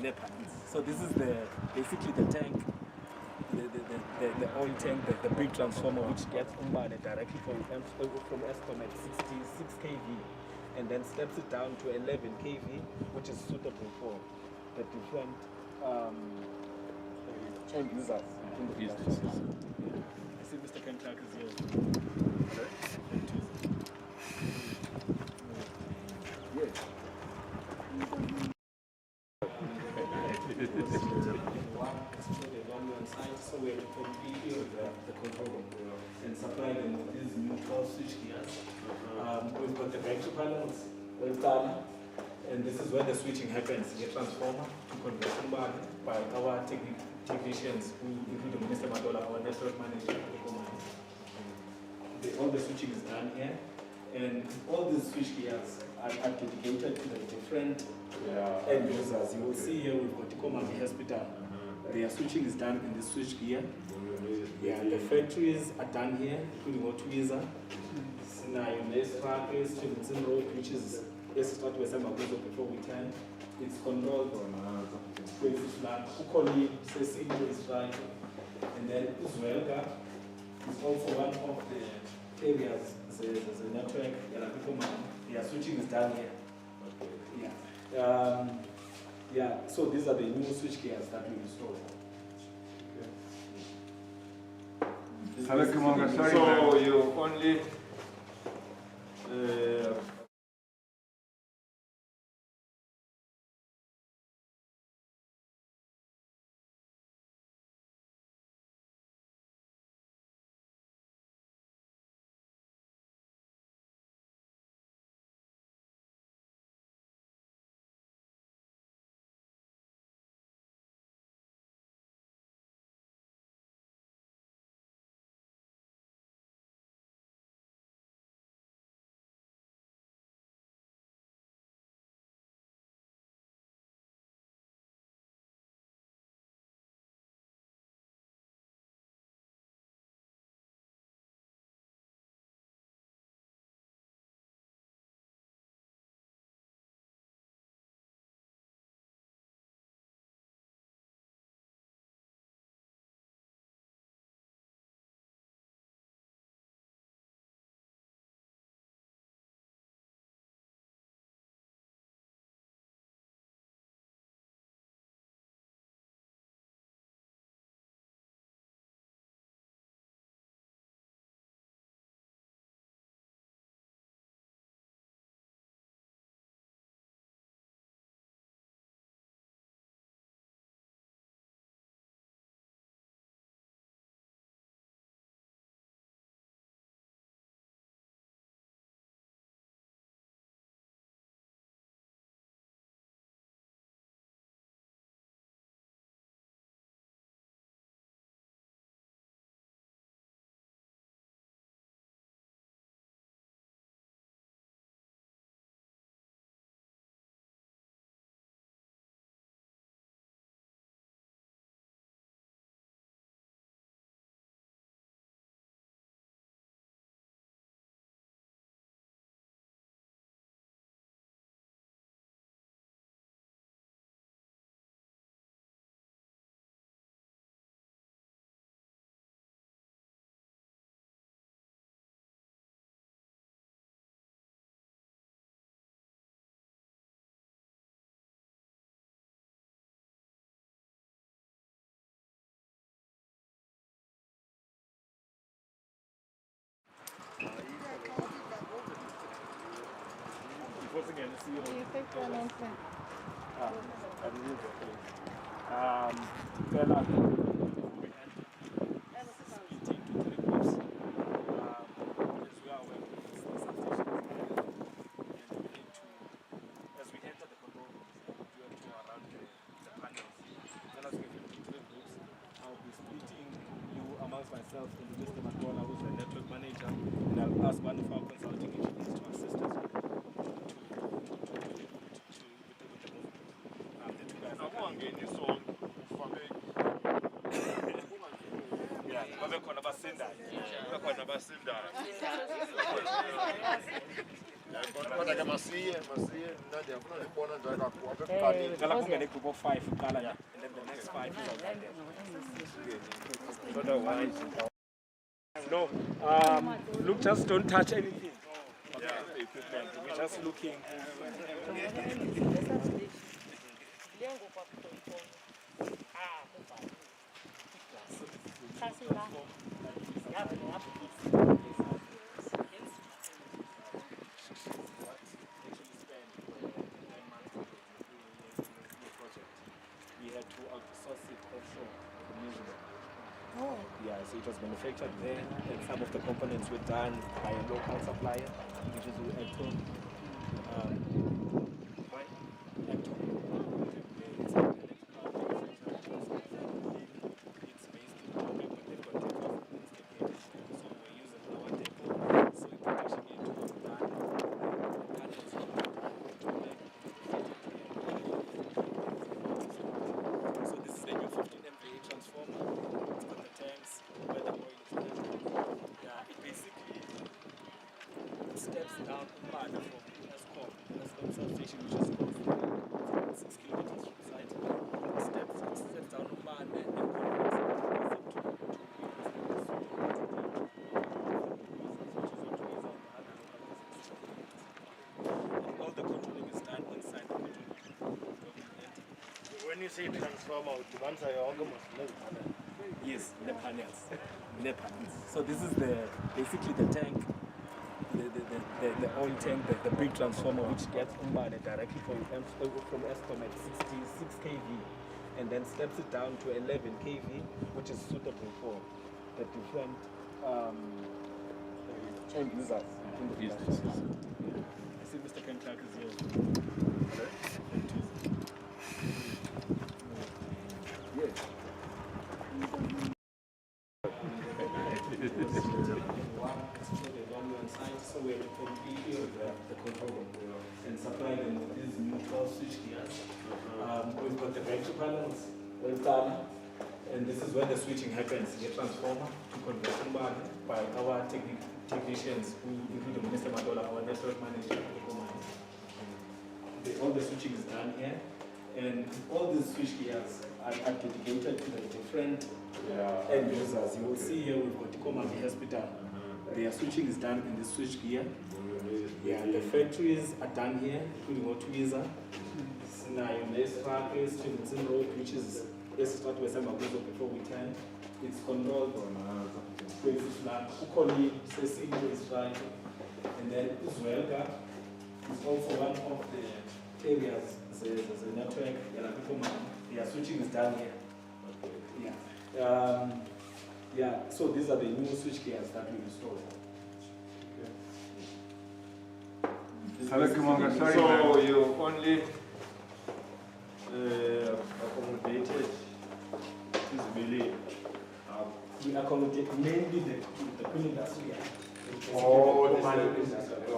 panels. So this is basically the tank, the oil tank, the big transformer which gets umbane directly from Eskom at 66 kV and then steps it down to 11 kV, which is suitable for the different end users in the business. I see Mr. Ken Clark is here. Hello? Yes. So we're completely with the control room and supply them with these new 12 switch gears. We've got the battery panels, and this is where the switching happens. The transformer to convert by our technicians, including Mr. Madola, our network manager. All the switching is done here, and all these switch gears are dedicated to the different end users. You will see here we've got Komani Hospital. Their switching is done in the switch gear. Yeah, the factories are done here, including Otwiza, Sinayo, Nestra, Stevenson Road, which is start with before we turn. It's controlled places like Ukoli, Cecilio is right, and then Uzwelga is also one of the areas. There's a network, their switching is done here. Yeah. Yeah, so these are the new switch gears that we installed. So you only myself and Mr. Madola, who's the network manager, and I'll ask one of our consulting engineers to assist us with the movement. The two guys are coming. Yeah, babekhona abasindayo. Babekhona abasindayo. Kodwa ke masiye mna ndiyafuna ndibona nje kakuhle Ngicela kungene group of 5 kuqala and then the next 5 is otherwise. No, look, just don't touch anything. Yeah, the equipment. We're just looking. We had to outsource it offshore to New Zealand. Oh, Yeah, so it was manufactured there, and some of the components were done by a local supplier, which is Ecto. Why? Ecto. It's an electrical manufacturer. It's based in Joburg, but they've got depot installed. So we're using our depot. So it can actually get to done. So this is the new 15 MVA transformer. It's got the tanks where the oil is at. Yeah, it basically steps down Umbala from Eskom substation, which is close, 6 kilometers from the site. It steps down Umbala and converts it and all the controlling is done inside the control. When you say transformer, udibanisa yonke mos nezipanel. Yes, the panels. The panels. So this is basically the tank, the oil tank, the big transformer which gets umbane directly from Eskom at 66 kV and then steps it down to 11 kV, which is suitable for the different end users in the business. I see Mr. Ken Clark is here. Hello? Yes. So we have to completely the control and supply them with these new 12 switch gears. We've got the battery panels, and this is where the switching happens. The transformer to convert by our technicians, who include Minister Madola, our network manager. All the switching is done here, and all these switch gears are dedicated to the different end users. You will see here we've got Komami Hospital. Their switching is done in the switch gear. Yeah, the factories are done here, including Otwiza, Sinayo, Nestra, Stevenson Road, which is let's start with Samaguzo before we turn. It's controlled places like Ukoli, Cecilio is right, and then Uzwelga is also one of the areas. There's a network, their switching is done here. Yeah. Yeah, so these are the new switch gears that we installed. So you only accommodated feasibility. We accommodate mainly the Queendustria. Oh,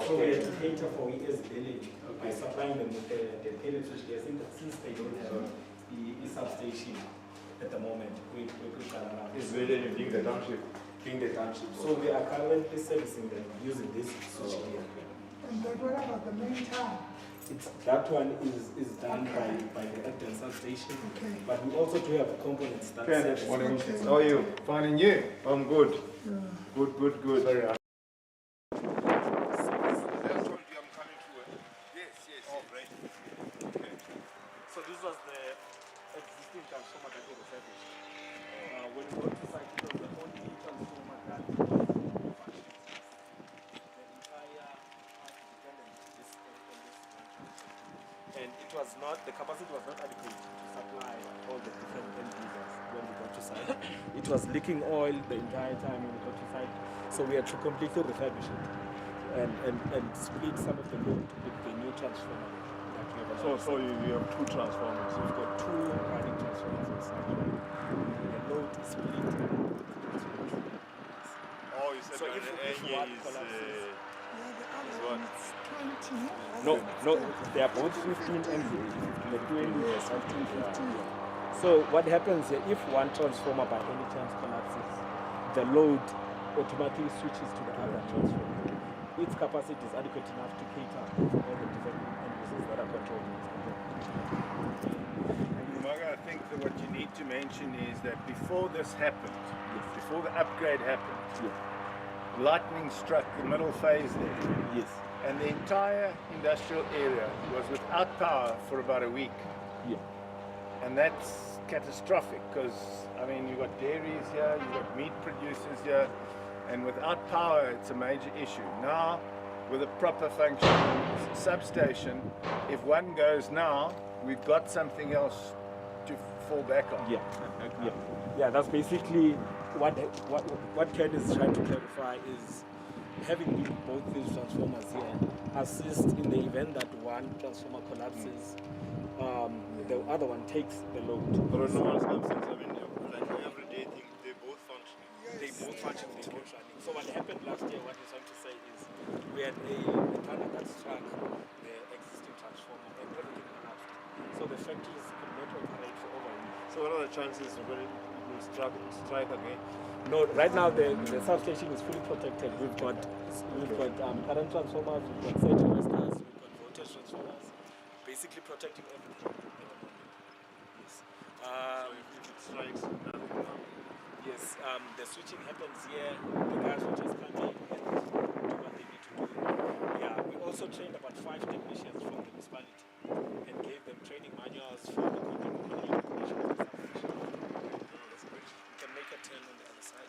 So we have to cater for ESL by supplying them with the dedicated switch gears since they don't have the substation at the moment. Is really being the township. So we are currently servicing them using this switch gear. and then what about the main town? That one is done by the Acton substation, Okay. but we also do have components that Ken, service. morning. Okay. How are you? Fine, and you? I'm good. Good. Sorry. So this was the existing transformer that we refurbished. When we got to site, it was the only transformer that functions. The entire house depended on this transformer. And it was not, the capacity was not adequate to supply all the different end users when we got to site. It was leaking oil the entire time when we got to site. So we had to completely refurbish it and split some of the load with the new transformer. So you have two transformers. We've got two running transformers inside. The load is split. Oh, you said So if one collapses, Yeah, the other what? one is 20. no, they are both 15 MVA. The 20 is 15. So what happens here, if one transformer by any chance collapses, the load automatically switches to the other transformer. its capacity is adequate enough to cater for all the different end users that are controlled in this project. Umaga, I think that what you need to mention is that before this happened, before the upgrade happened, lightning struck the middle phase there. Yes. And the entire industrial area was without power for about a week. Yeah. And that's catastrophic because, I mean, you've got dairies here, you've got meat producers here, and without power, it's a major issue. Now, with a proper functioning substation, if one goes now, we've got something else to fall back on. Yeah, that's basically what Ken is trying to clarify is having both these transformers here assist in the event that one transformer collapses, the other one takes the load. But in normal circumstances, I mean, like every day thing, they're both functioning. They both functioning. So what happened last year, what he's trying to say is we had a tunnel that struck the existing transformer and everything collapsed. So the factories could not operate for over a week. So what are the chances it will strike again? No, right now the substation is fully protected. We've got current transformers, we've got site arresters, we've got voltage transformers, basically protecting everything at the moment. Yes. So if it strikes, nothing now. Yes, the switching happens here. The guys will just come in and do what they need to do. Yeah, we also trained about 5 technicians from the municipality and gave them training manuals for the continued operation of the substation. We can make a turn on the other side.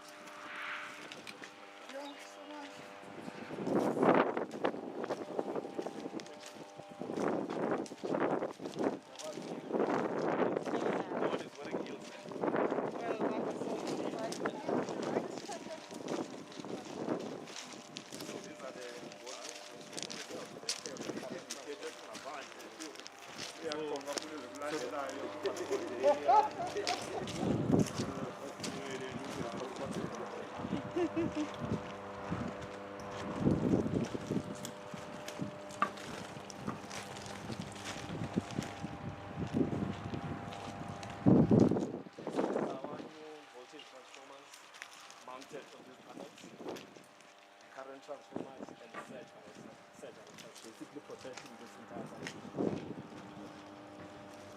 Transformers and basically protecting this entire site.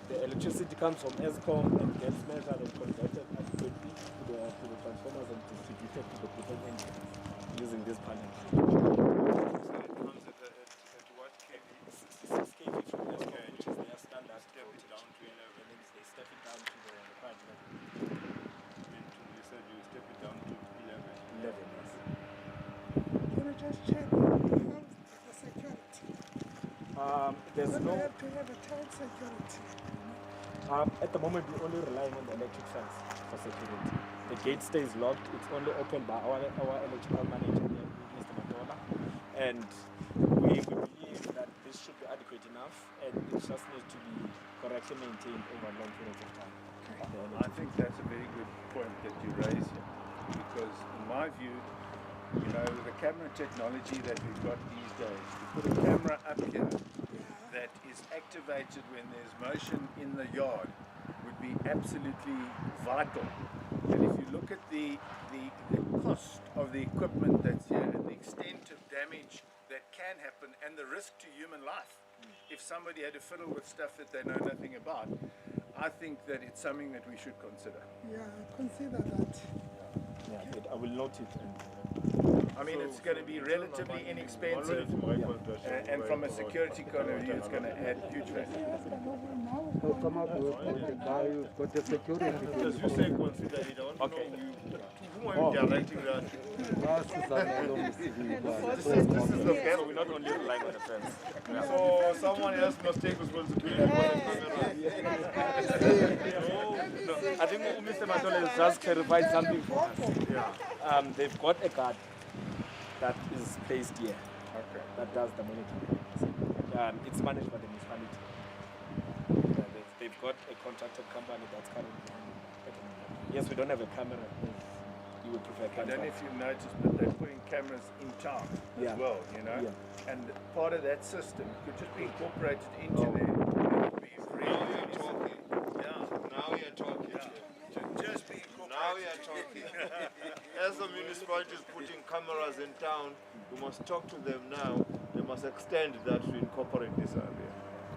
The electricity comes from ESCOM and gets measured and converted adequately to the transformers and distributed to the different engines using this panel. So it comes at what kV? 66 kV from ESCOM, which is their standard. Step it down to 11, and then they step it down to the required level. You said you step it down to 11. 11, yes. Can I just check the security? There's Then no. we have to have a tight security. At the moment, we're only relying on the electric fence for security. The gate stays locked. It's only opened by our electrical manager, Mr. Matola. And we believe that this should be adequate enough, and it just needs to be correctly maintained over long periods of time. I think that's a very good point that you raise here, because in my view, you know, the camera technology that we've got these days, to put a camera up here that is activated when there's motion in the yard would be absolutely vital. And if you look at the cost of the equipment that's here and the extent of damage that can happen and the risk to human life, if somebody had to fiddle with stuff that they know nothing about, I think that it's something that we should consider. Yeah, consider that. Yeah, but I will note it. I mean, it's going to be relatively inexpensive, and from a security point of view, it's going to add huge value. Come up with the guy who's got the security. Because you say consider it, I want to know to whom are you directing that? This is the best. We're not only relying on the fence. So someone else must take responsibility for the camera. No, I think Mr. Matola has just clarified something for us. Yeah. They've got a guard that is placed here Okay. that does the monitoring. It's managed by the municipality. They've got a contracted company that's currently handling it. Yes, we don't have a camera. You would prefer a I camera. don't know if you've noticed, but they're putting cameras in town as well, you know? Yeah. And part of that system could just be incorporated into there. It would be really, Now you're talking. yeah. Now you're talking. Yeah. Just be incorporated. Now you're talking. As a municipality. municipality is putting cameras in town, we must talk to them now. They must extend that to incorporate this area.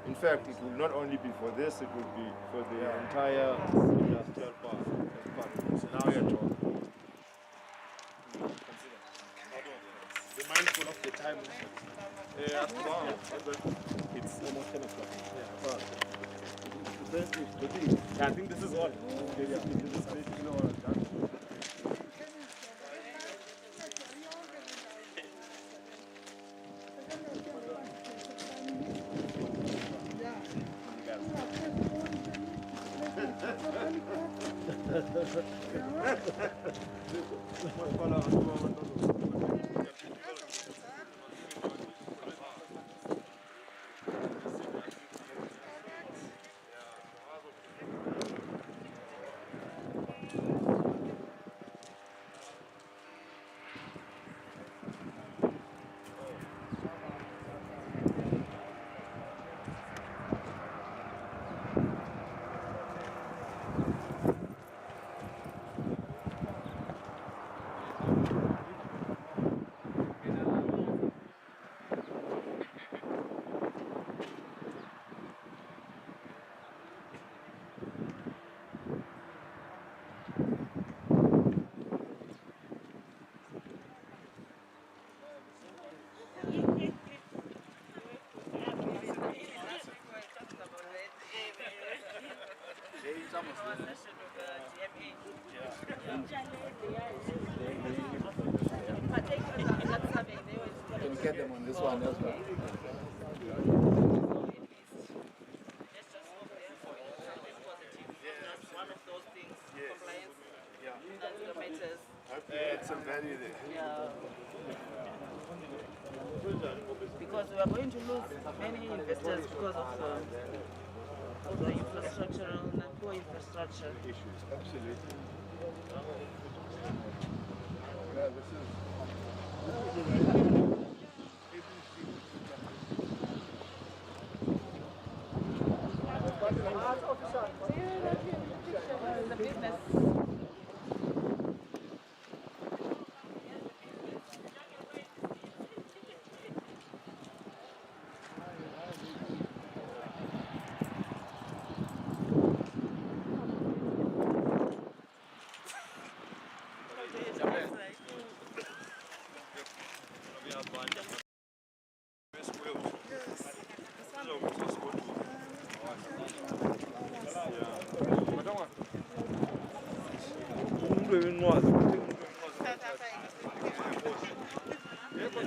In fact, it will not only be for this, it will be for the entire industrial park. So now you're talking. Be mindful of the time. It's Almost 10 o'clock. Yeah, I think this is all. This is basically all done. Can get them on this one as well. It's a value there. Because we are going to lose many investors because of the infrastructural and poor infrastructure Issues, absolutely. Yeah, this is. the business. Umuntu weminqwazi. Yebo,